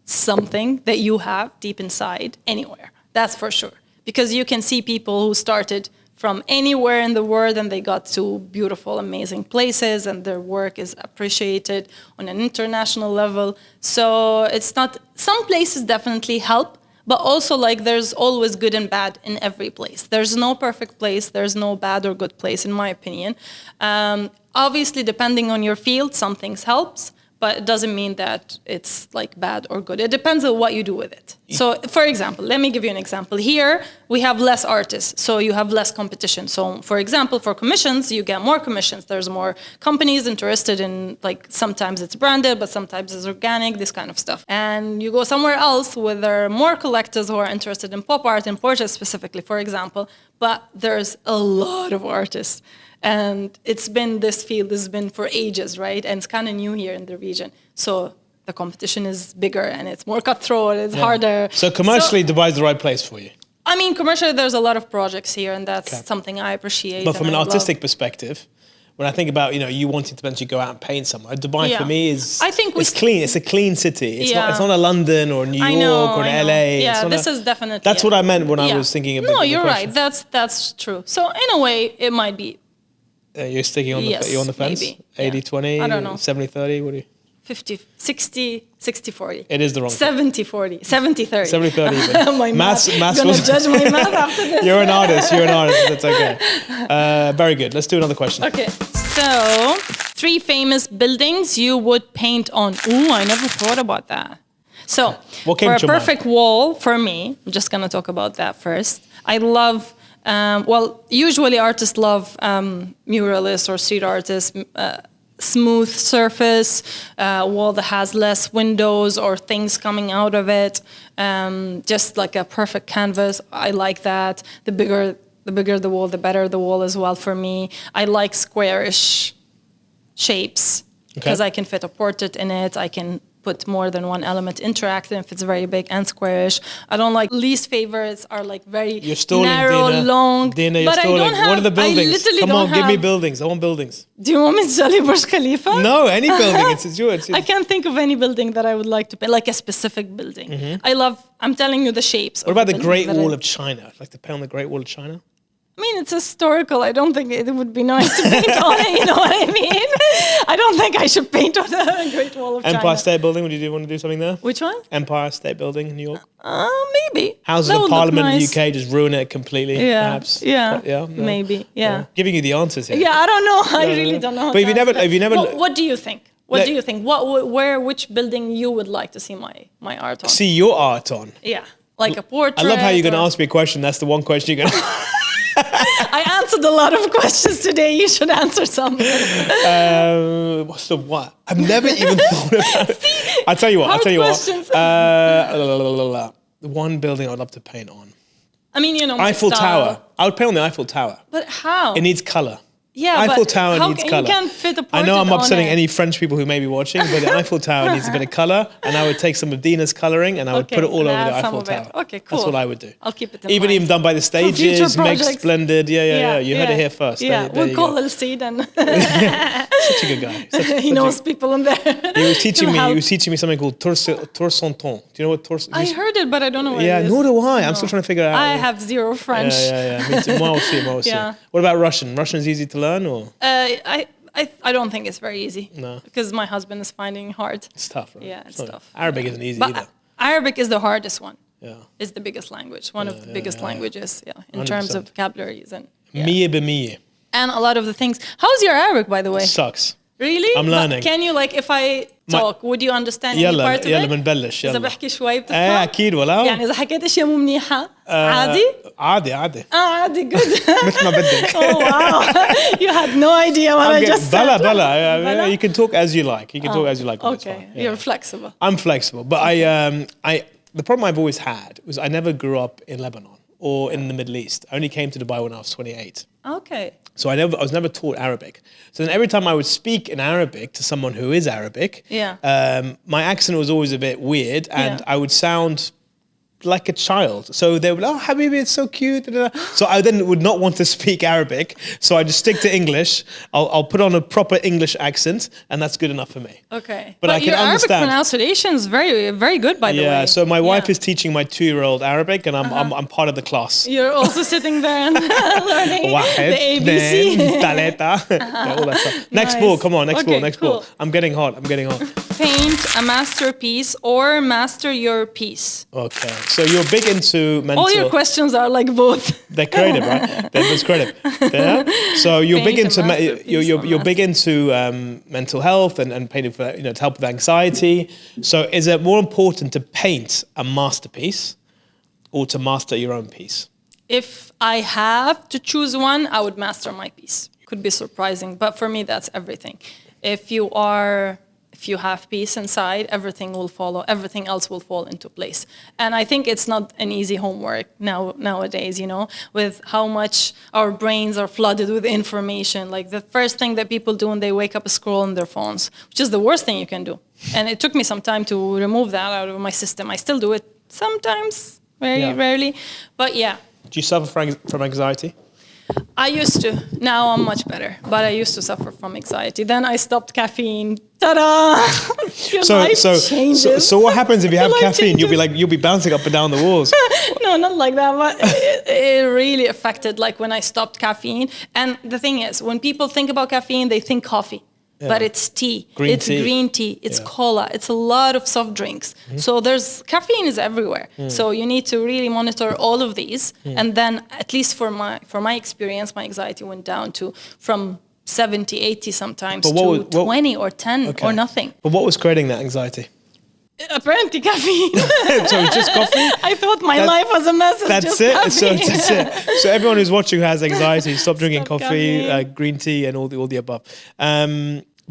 B: something that you have deep inside anywhere. That's for sure. Because you can see people who started from anywhere in the world and they got to beautiful, amazing places and their work is appreciated on an international level. So it's not, some places definitely help, but also like there's always good and bad in every place. There's no perfect place, there's no bad or good place in my opinion. Obviously, depending on your field, some things helps, but it doesn't mean that it's like bad or good. It depends on what you do with it. So for example, let me give you an example. Here, we have less artists, so you have less competition. So for example, for commissions, you get more commissions. There's more companies interested in, like, sometimes it's branded, but sometimes it's organic, this kind of stuff. And you go somewhere else where there are more collectors who are interested in pop art, in portraits specifically, for example, but there's a lot of artists. And it's been, this field has been for ages, right? And it's kind of new here in the region. So the competition is bigger and it's more cutthroat, it's harder.
A: So commercially, Dubai is the right place for you?
B: I mean, commercially, there's a lot of projects here and that's something I appreciate.
A: But from an artistic perspective, when I think about, you wanting to eventually go out and paint somewhere, Dubai for me is, I think it's clean. It's a clean city. It's not a London or New York or an LA.
B: Yeah, this is definitely.
A: That's what I meant when I was thinking of the
B: you're
A: question.
B: right. That's true. So in a way, it might be.
A: You're sticking on you're on the fence?
B: Maybe.
A: 80-20?
B: I don't know.
A: 70-30? What do you?
B: 50, 60, 60-40.
A: It is the wrong
B: 70-40. 70-30.
A: 70-30 even.
B: My math.
A: Maths
B: You're going to judge my math after this.
A: You're an artist. That's okay. Very good. Let's do another question.
B: Okay. So, 3 famous buildings you would paint on. Ooh, I never thought about that. So, for a perfect wall, for me, I'm just going to talk about that first. I love... usually artists love muralists or street artists, smooth surface, wall that has less windows or things coming out of it, just like a perfect canvas. I like that. The bigger the wall, the better the wall as well for me. I like squarish shapes because I can fit a portrait in it. I can put more than one element interacting if it's very big and squarish. I don't like, least favorites are like very narrow, long.
A: Dina, you're stalling. What are the buildings? Come on, give me buildings. I want buildings.
B: Do you want me to tell you Burj Khalifa?
A: No, any building. It's yours.
B: I can't think of any building that I would like to paint, like a specific building. I'm telling you the shapes.
A: What about the Great Wall of China? Like to paint on the Great Wall of China?
B: I mean, it's historical. I don't think it would be nice to paint on it. You know what I mean? I don't think I should paint on the Great Wall of China.
A: Empire State Building, would you want to do something there?
B: Which one?
A: Empire State Building in New York.
B: Maybe.
A: Houses
B: That
A: of
B: would look
A: Parliament
B: nice.
A: in the UK, just ruin it completely, perhaps.
B: Yeah.
A: Yeah, no.
B: Maybe. Yeah.
A: Giving you the answers here.
B: Yeah, I don't know. I really don't know.
A: But if you never,
B: What do you think? What do you think? Which building you would like to see my art on?
A: see your art on.
B: Yeah, like a portrait.
A: I love how you're going to ask me a question. That's the one question you're going to.
B: I answered a lot of questions today. You should answer some.
A: What's the what? I've never even thought about it. I'll tell you what. The one building I'd love to paint on.
B: I mean, you know, my
A: Eiffel
B: style.
A: Tower. I would paint on the Eiffel Tower.
B: But how?
A: It needs color.
B: Yeah,
A: Eiffel
B: but
A: Tower
B: how
A: needs
B: can,
A: color.
B: You can't fit a
A: I
B: portrait
A: know I'm upsetting
B: on it.
A: any French people who may be watching, but the Eiffel Tower needs a bit of color, and I would take some of Dina's coloring and I would put it all over the Eiffel Tower.
B: Okay, cool.
A: That's what I would do.
B: I'll keep it in
A: even
B: mind.
A: Even done by the
B: future
A: stages, make
B: projects.
A: splendid. Yeah. You heard it here first.
B: Yeah,
A: There
B: we'll
A: you
B: call
A: go.
B: little seed and
A: Such a good guy.
B: he knows people in there.
A: He was teaching
B: He'll
A: me.
B: help.
A: He was teaching me something called toursanton. Do you know what toursanton?
B: I heard it, but I don't know what
A: Yeah,
B: it is.
A: nor do I. I'm
B: No.
A: still trying to figure it out.
B: I have zero French.
A: Yeah. Me too. Well, we'll see.
B: Yeah.
A: What about Russian? Russian is easy to learn, or
B: I don't think it's very easy.
A: No.
B: Because my husband is finding it hard.
A: it's tough, right?
B: Yeah, it's
A: not-
B: tough.
A: Arabic isn't easy
B: But
A: either.
B: Arabic is the hardest one.
A: Yeah.
B: It's the biggest language, one of the biggest languages, in
A: 100%.
B: terms of vocabularies and
A: Miye b'miye.
B: and a lot of the things. How's your Arabic, by the way?
A: Sucks.
B: Really?
A: I'm
B: But
A: learning.
B: can you, like, if I talk, would you understand any
A: يلا
B: part of
A: يلا
B: it؟
A: بنبلش
B: إذا
A: يلا.
B: بحكي شوي بتفهم؟
A: اكيد ولا
B: يعني إذا حكيت أشياء مو منيحة عادي؟
A: عادي
B: عادي good.
A: مثل ما بدك.
B: Oh wow, you had no idea what I just said.
A: بلا. You can talk as you like. You can talk as you like. It's
B: Okay,
A: fine. Yeah.
B: you're flexible.
A: I'm flexible, but the problem I've always had was I never grew up in Lebanon or in the Middle East. I only came to Dubai when I was 28.
B: Okay.
A: So I was never taught Arabic. So then every time I would speak in Arabic to someone who is Arabic, my accent was always a bit weird, and I would sound like a child. So they would, oh, Habibi, it's so cute. So I then would not want to speak Arabic. So I just stick to English. I'll put on a proper English accent, and that's good enough for me.
B: Okay.
A: But I can
B: your
A: understand.
B: Arabic pronunciation is very, very good, by the way.
A: Yeah, so my wife is teaching my 2-year-old Arabic, and I'm part of the class.
B: You're also sitting there and learning
A: واحد
B: the ABC.
A: اثنين ثلاثة all that stuff. Next
B: Nice.
A: ball, come on, next
B: Okay,
A: ball, next ball.
B: cool.
A: I'm getting hot.
B: Paint a masterpiece or master your piece.
A: Okay, so you're big into mental.
B: All your questions are like both.
A: They're creative, right? That's creative. Yeah. So you're big
B: Paint a
A: into
B: masterpiece or
A: you're big into mental health and painting for to help with anxiety. So is it more important to paint a masterpiece or to master your own piece?
B: If I have to choose one, I would master my piece. Could be surprising, but for me, that's everything. If you have peace inside, everything will follow. Everything else will fall into place. And I think it's not an easy homework nowadays, with how much our brains are flooded with information. Like the first thing that people do when they wake up is scroll on their phones, which is the worst thing you can do. And it took me some time to remove that out of my system. I still do it sometimes, very rarely. But yeah.
A: Do you suffer from anxiety?
B: I used to. Now I'm much better. But I used to suffer from anxiety. Then I stopped caffeine. Ta-da! Your life changes.
A: So what happens if you have
B: Your life
A: caffeine?
B: changes.
A: You'll be bouncing up and down the walls.
B: No, not like that. But it really affected, like when I stopped caffeine. And the thing is, when people think about caffeine, they think coffee. But it's tea. It's green tea. It's cola. It's a lot of soft drinks. So caffeine is everywhere. So you need to really monitor all of these. And then, at least for my experience, my anxiety went down to from 70, 80 sometimes to 20 or 10 or nothing.
A: But what was creating that anxiety?
B: Apparently caffeine.
A: So it's just coffee?
B: I thought my life was a mess.
A: That's it. That's it. So everyone who's watching who has anxiety, stop drinking coffee, green tea, and all the above.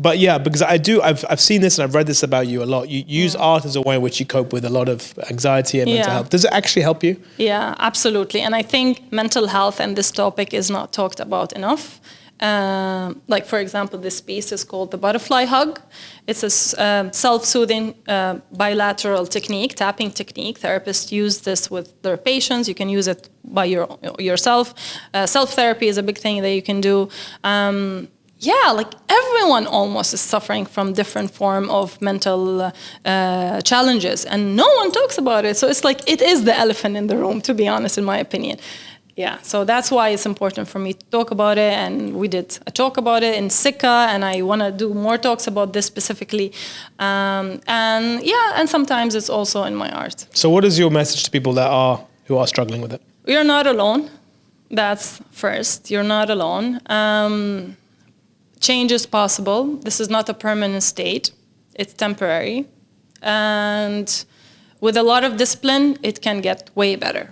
A: But yeah, because I've seen this and I've read this about you a lot. You use art as a way in which you cope with a lot of anxiety and mental health. Does it actually help you?
B: Yeah, absolutely. And I think mental health and this topic is not talked about enough. Like, for example, this piece is called the butterfly hug. It's a self-soothing bilateral technique, tapping technique. Therapists use this with their patients. You can use it by yourself. Self-therapy is a big thing that you can do. Like everyone almost is suffering from different form of mental challenges, and no one talks about it. So it's like it is the elephant in the room, to be honest, in my opinion. Yeah, so that's why it's important for me to talk about it. And we did a talk about it in Sika, and I want to do more talks about this specifically. And sometimes it's also in my art.
A: So what is your message to people who are struggling with it?
B: You're not alone. That's first. You're not alone. Change is possible. This is not a permanent state. It's temporary. And with a lot of discipline, it can get way better.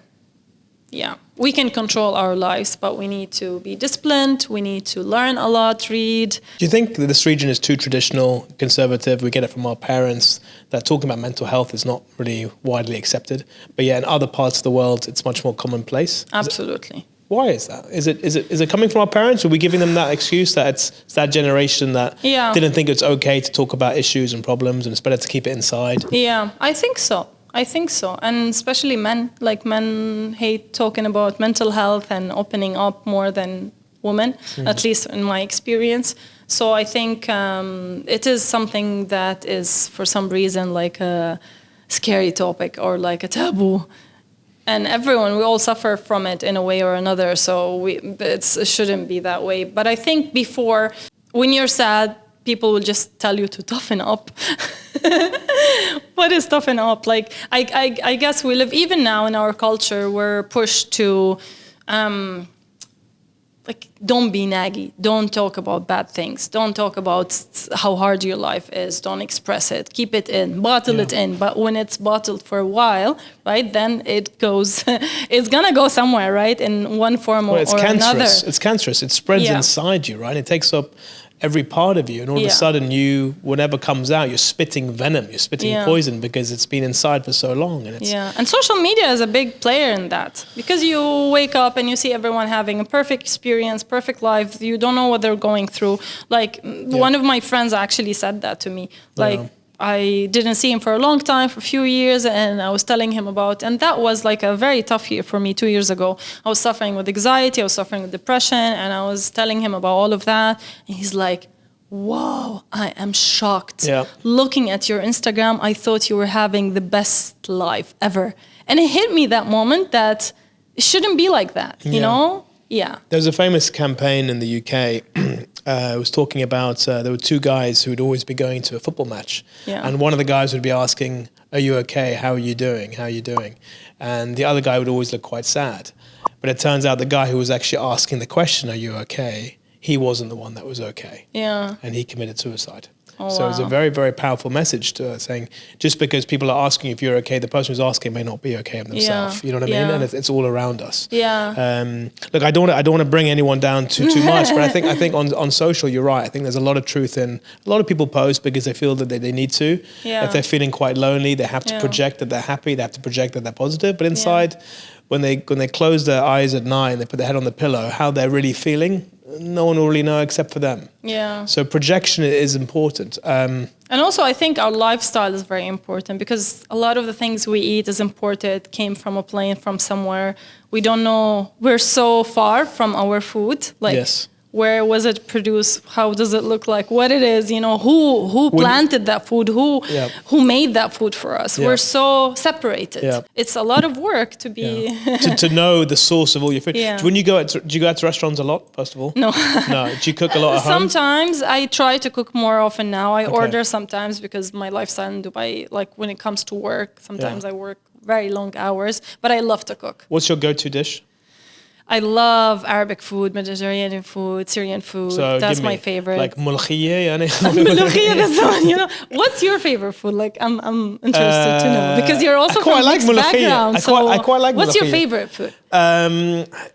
B: Yeah, we can control our lives, but we need to be disciplined. We need to learn a lot, read.
A: Do you think that this region is too traditional, conservative? We get it from our parents that talking about mental health is not really widely accepted. But yeah, in other parts of the world, it's much more commonplace.
B: Absolutely.
A: Why is that? Is it coming from our parents? Are we giving them that excuse that it's that generation that didn't think it's okay to talk about issues and problems and it's better to keep it inside?
B: Yeah, I think so. And especially men. Like, men hate talking about mental health and opening up more than women, at least in my experience. So I think it is something that is, for some reason, like a scary topic or like a taboo. And we all suffer from it in a way or another. So it shouldn't be that way. But I think before, when you're sad, people will just tell you to toughen up. What is toughen up? Like, I guess we live, even now in our culture, we're pushed to, don't be naggy. Don't talk about bad things. Don't talk about how hard your life is. Don't express it. Keep it in. Bottle it in. But when it's bottled for a while, right, then it goes, it's going to go somewhere, right, in one form or another.
A: It's cancerous. It spreads inside you, right? It takes up every part of you, and all of a sudden whatever comes out, you're spitting venom, you're spitting poison because it's been inside for so long. And
B: and social media is a big player in that, because you wake up and you see everyone having a perfect experience, perfect life. You don't know what they're going through. Like, one of my friends actually said that to me. Like, I didn't see him for a long time, for a few years, and I was telling him about, and that was like a very tough year for me 2 years ago. I was suffering with anxiety, I was suffering with depression, and I was telling him about all of that, and he's like, wow, I am shocked. Yeah. Looking at your Instagram, I thought you were having the best life ever. And it hit me that moment that it shouldn't be like that, you know? Yeah.
A: There's a famous campaign in the UK. It was talking about, there were two guys who would always be going to a football match. Yeah. And one of the guys would be asking, are you okay? How are you doing? How are you doing? And the other guy would always look quite sad. But it turns out the guy who was actually asking the question, are you okay? He wasn't the one that was okay. Yeah. And he committed suicide. Oh, so it's a very, very powerful message to saying, just because people are asking if you're okay, the person who's asking may not be okay themselves. You know what I mean? And it's all around us. Yeah. Look, I don't want to bring anyone down too much, but I think on social, you're right. I think there's a lot of truth in a lot of people post because they feel that they need to. Yeah. If they're feeling quite lonely, they have to project that they're happy. They have to project that they're positive. But inside, when they close their eyes at night and they put their head on the pillow, how they're really feeling, no one will really know except for them. Yeah. So projection is important.
B: And also, I think our lifestyle is very important, because a lot of the things we eat is imported, came from a plane, from somewhere. We don't know. We're so far from our food. Like, yes. Where was it produced? How does it look like? What it is? You know, who planted that food? Who made that food for us? We're so separated. It's a lot of work to be
A: to know the source of all your food. When you do you go out to restaurants a lot? First of all,
B: no.
A: No. Do you cook a lot at home?
B: Sometimes I try to cook more often now. I order sometimes, because my lifestyle in Dubai, like when it comes to work, sometimes I work very long hours. But I love to cook.
A: What's your go-to dish?
B: I love Arabic food, Mediterranean food, Syrian food. So that's my favorite.
A: Like mulkhiyya,
B: mulkhiyya, that's the one. You know, what's your favorite food? Like, I'm interested to know, because you're also from a mixed background.
A: I quite like
B: what's your favorite food?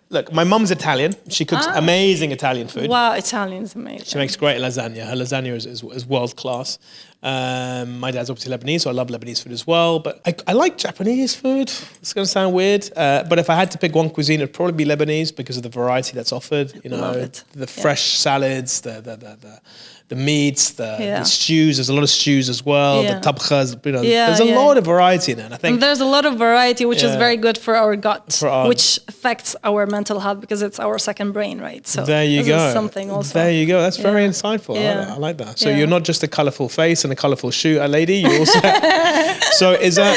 A: Look, my mum's Italian. She cooks amazing Italian food.
B: Wow, Italian's amazing.
A: She makes great lasagna. Her lasagna is world class. My dad's obviously Lebanese, so I love Lebanese food as well. But I like Japanese food. It's going to sound weird. But if I had to pick one cuisine, it'd probably be Lebanese, because of the variety that's offered. You know, the fresh salads, the meats, the stews. There's a lot of stews as well. The tabkhas. You know, there's a lot of variety in it. And I think
B: there's a lot of variety, which is very good for our gut, which affects our mental health because it's our second brain, right? So
A: there you
B: this
A: go.
B: is something also.
A: There you go. That's very insightful.
B: Yeah.
A: I like that. So
B: Yeah.
A: you're not just a colourful face and a colourful shoe, a lady. You also. So is that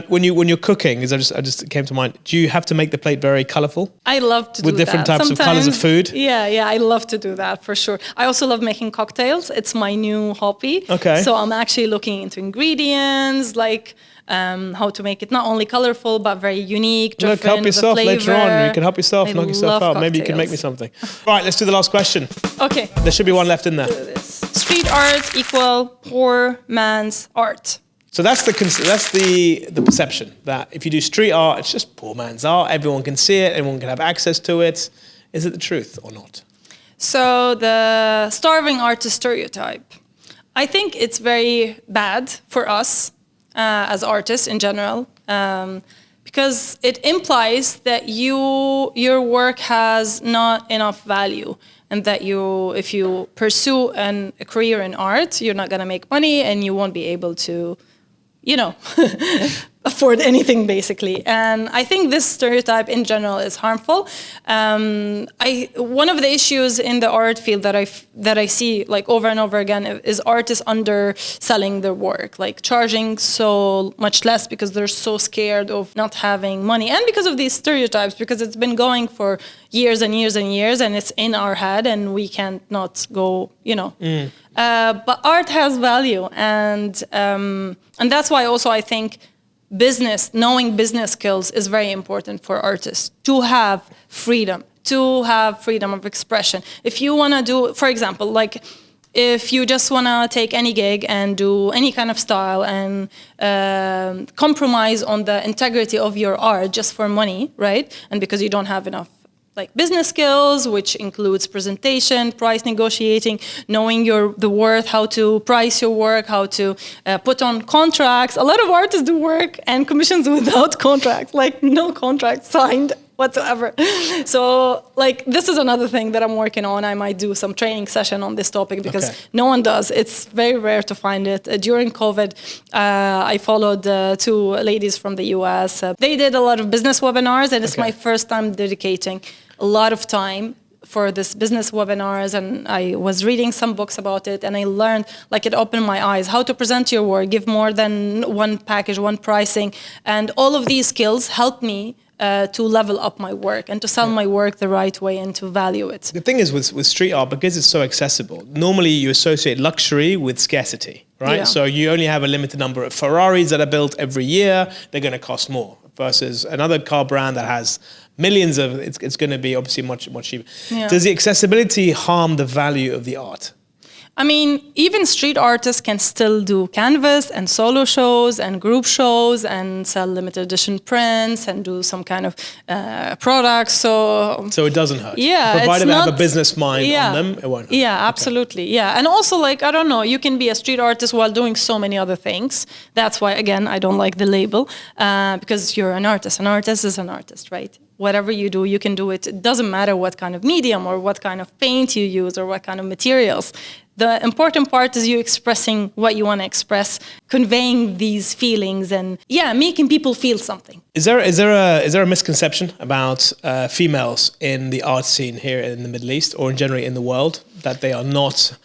A: when you're cooking? I just came to mind. Do you have to make the plate very colourful?
B: I love to do that.
A: With different types of colours of food?
B: Yeah, I love to do that for sure. I also love making cocktails. It's my new hobby.
A: Okay.
B: So I'm actually looking into ingredients, like how to make it not only colorful but very unique.
A: Look, help yourself later on. You can help yourself, knock yourself out.
B: Cocktails.
A: Maybe you can make me something. Right, let's do the last question.
B: Okay.
A: There should be one left in there.
B: Street art equal poor man's art.
A: So that's the perception that if you do street art, it's just poor man's art. Everyone can see it. Everyone can have access to it. Is it the truth or not?
B: So the starving artist stereotype, I think it's very bad for us as artists in general, because it implies that your work has not enough value, and that if you pursue a career in art, you're not going to make money and you won't be able to, afford anything basically. And I think this stereotype in general is harmful. One of the issues in the art field that I see like over and over again is artists underselling their work, like charging so much less because they're so scared of not having money, and because of these stereotypes, because it's been going for years and years and years, and it's in our head, and we can't not go, But art has value, and that's why also I think knowing business skills is very important for artists to have freedom of expression. If you want to do, for example, like if you just want to take any gig and do any kind of style and compromise on the integrity of your art just for money, right? And because you don't have enough like business skills, which includes presentation, price negotiating, knowing the worth, how to price your work, how to put on contracts. A lot of artists do work and commissions without contracts, like no contract signed whatsoever. So like this is another thing that I'm working on. I might do some training session on this topic because no one does. It's very rare to find it. During COVID, I followed two ladies from the US. They did a lot of business webinars, and it's my first time dedicating a lot of time for this business webinars, and I was reading some books about it, and I learned, like it opened my eyes, how to present your work, give more than one package, one pricing, and all of these skills helped me to level up my work and to sell my work the right way and to value it. The
A: thing is with street art, because it's so accessible, normally you associate luxury with scarcity, right? Yeah. So you only have a limited number of Ferraris that are built every year, they're going to cost more, versus another car brand that has millions of, it's going to be obviously much cheaper. Yeah. Does the accessibility harm the value of the art?
B: I mean, even street artists can still do canvas and solo shows and group shows and sell limited edition prints and do some kind of products. So
A: it doesn't hurt.
B: Yeah,
A: provided they have a business mind on them, it won't hurt.
B: Yeah, absolutely. Okay. Yeah, and also like I don't know, you can be a street artist while doing so many other things. That's why again I don't like the label because you're an artist. An artist is an artist, right? Whatever you do, you can do it. It doesn't matter what kind of medium or what kind of paint you use or what kind of materials. The important part is you expressing what you want to express, conveying these feelings, and making people feel something.
A: Is there a misconception about females in the art scene here in the Middle East or in generally in the world, that they are not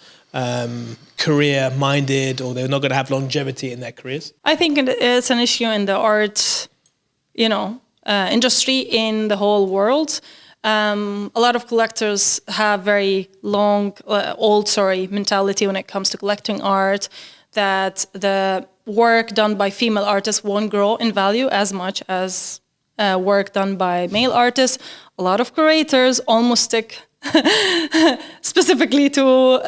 A: career-minded or they're not going to have longevity in their careers?
B: I think it's an issue in the art, industry in the whole world. A lot of collectors have very old mentality when it comes to collecting art, that the work done by female artists won't grow in value as much as work done by male artists. A lot of curators almost stick specifically to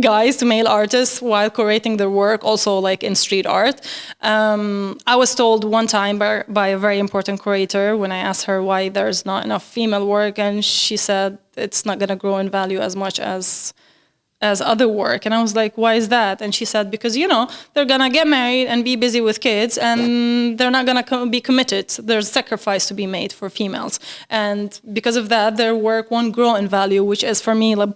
B: guys, to male artists, while curating their work, also like in street art. I was told one time by a very important curator when I asked her why there's not enough female work, and she said it's not going to grow in value as much as other work. And I was like, why is that? And she said, because, they're going to get married and be busy with kids, and they're not going to be committed. There's sacrifice to be made for females. And because of that, their work won't grow in value, which is for me like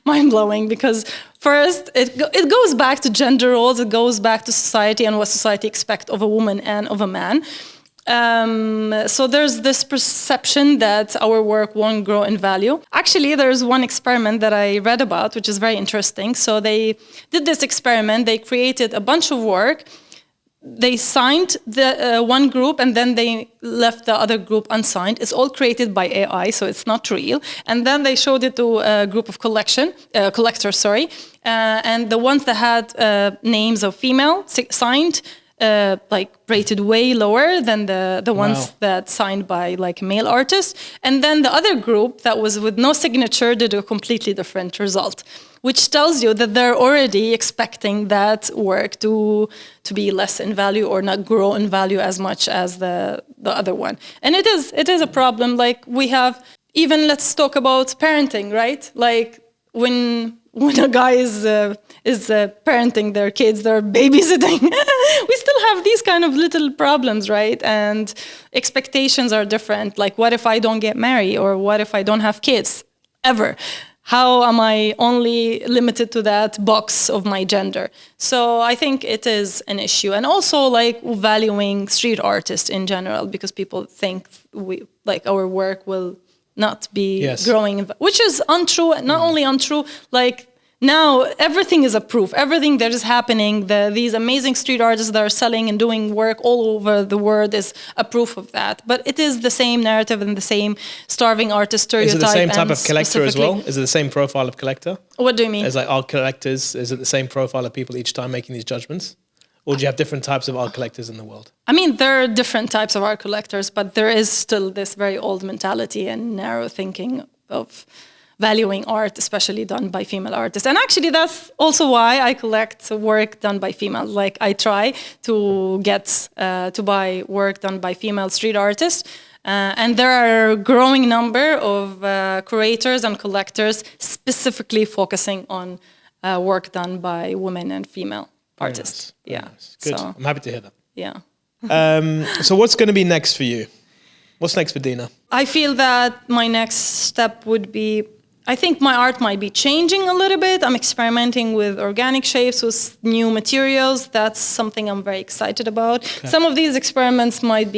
B: mind-blowing, because first, it goes back to gender roles, it goes back to society and what society expects of a woman and of a man. So there's this perception that our work won't grow in value. Actually, there's one experiment that I read about, which is very interesting. So they did this experiment. They created a bunch of work. They signed the one group, and then they left the other group unsigned. It's all created by AI, so it's not real. And then they showed it to a group of collectors, sorry. And the ones that had names of female signed, like rated way lower than the ones that signed by like male artists. And then the other group that was with no signature did a completely different result, which tells you that they're already expecting that work to be less in value or not grow in value as much as the other one. And it is a problem. Like we have, even let's talk about parenting, right? Like when a guy is parenting their kids, they're babysitting. We still have these kind of little problems, right? And expectations are different. Like, what if I don't get married, or what if I don't have kids ever? How am I only limited to that box of my gender? So I think it is an issue. And also like valuing street artists in general, because people think our work will not be growing, which is untrue. Not only untrue, like now everything is a proof. Everything that is happening, these amazing street artists that are selling and doing work all over the world is a proof of that. But it is the same narrative and the same starving artist stereotype.
A: Is it the same type of collector as well? Is it the same profile of collector?
B: What do you mean?
A: As like art collectors, is it the same profile of people each time making these judgments? Or do you have different types of art collectors in the world?
B: I mean, there are different types of art collectors, but there is still this very old mentality and narrow thinking of valuing art, especially done by female artists. And actually, that's also why I collect work done by females. Like, I try to get to buy work done by female street artists. And there are a growing number of curators and collectors specifically focusing on work done by women and female artists.
A: Very nice. Good.
B: So,
A: I'm happy to hear that.
B: Yeah.
A: So what's going to be next for you? What's next for Dina?
B: I feel that my next step would be, I think my art might be changing a little bit. I'm experimenting with organic shapes, with new materials. That's something I'm very excited about. Okay. Some of these experiments might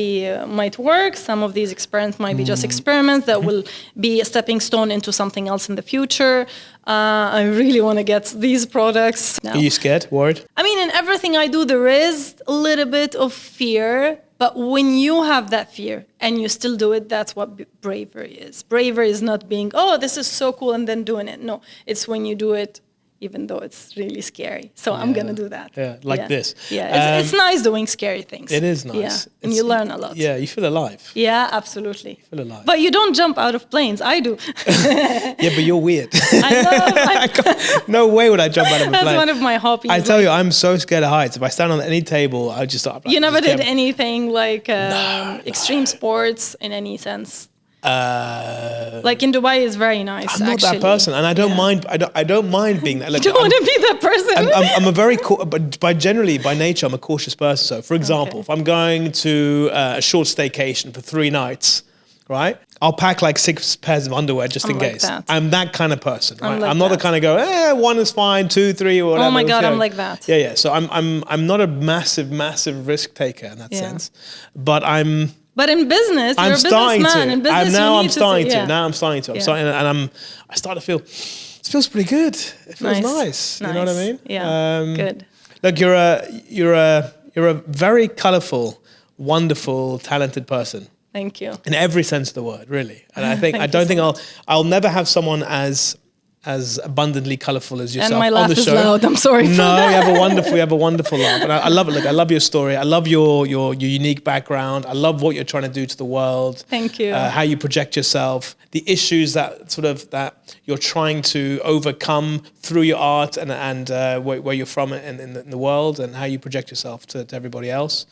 B: work. Some of these experiments might be just experiments that will be a stepping stone into something else in the future. I really want to get these products now.
A: Are you scared, worried?
B: I mean, in everything I do, there is a little bit of fear. But when you have that fear and you still do it, that's what bravery is. Bravery is not being, oh, this is so cool, and then doing it. No, it's when you do it, even though it's really scary. So I'm going to do that.
A: Yeah, like this.
B: Yeah, it's nice doing scary things.
A: It is nice.
B: Yeah, and you learn a lot.
A: Yeah, you feel alive.
B: Yeah, absolutely.
A: You feel alive.
B: But you don't jump out of planes. I do.
A: Yeah, but you're weird.
B: I know.
A: No way would I jump out of a plane.
B: That's one of my hobbies.
A: I tell you, I'm so scared of heights. If I stand on any table, I just start.
B: You never did anything like extreme sports in any sense? Like in Dubai is very nice.
A: I'm not that person, and I don't mind. I don't mind being that. Like,
B: you don't want to be that person.
A: I'm a very, but by nature, I'm a cautious person. So, for example, if I'm going to a short staycation for 3 nights, right? I'll pack like 6 pairs of underwear just in case.
B: That.
A: I'm that kind of person. Right?
B: I'm
A: not the kind of go, 1 is fine, 2, 3, or whatever.
B: Oh my God, I'm like that.
A: Yeah. So I'm not a massive risk taker in that sense, but I'm.
B: But in business, you're a businessman. In business,
A: I'm starting to. And I start to feel, it feels pretty good. It feels nice. You know what I mean?
B: Yeah. Good.
A: Look, you're a very colourful, wonderful, talented person.
B: Thank you.
A: In every sense of the word, really. And I don't think I'll never have someone as abundantly colourful as yourself
B: on the show.
A: And my laugh
B: is loud. I'm sorry.
A: No, you have a wonderful laugh, and I love it. Look, I love your story. I love your unique background. I love what you're trying to do to the world.
B: Thank you.
A: How you project yourself, the issues that you're trying to overcome through your art, and where you're from in the world, and how you project yourself to everybody else.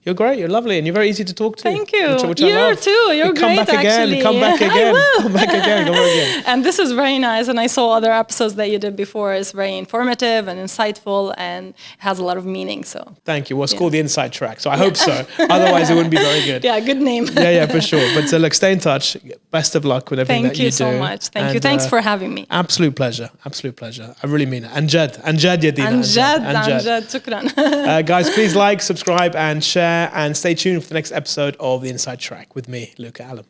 A: You're great. You're lovely, and you're very easy to talk to.
B: Thank you.
A: Which I love.
B: Too. You're
A: come
B: great.
A: Back again. Come back again. Come back again.
B: And this is very nice. And I saw other episodes that you did before. It's very informative and insightful, and has a lot of meaning. So
A: thank you. Well, it's called the Inside Track, so I hope so. Otherwise, it wouldn't be very good.
B: Yeah, good name.
A: Yeah, for sure. But look, stay in touch. Best of luck with everything that you do.
B: Thank you so much. Thank you. Thanks for having me.
A: Absolute pleasure. I really mean it. Anjad, ya Dina.
B: Anjad. Shukran.
A: Guys, please like, subscribe, and share. share, and stay tuned for the next episode of The Inside Track with me, Luca Allam.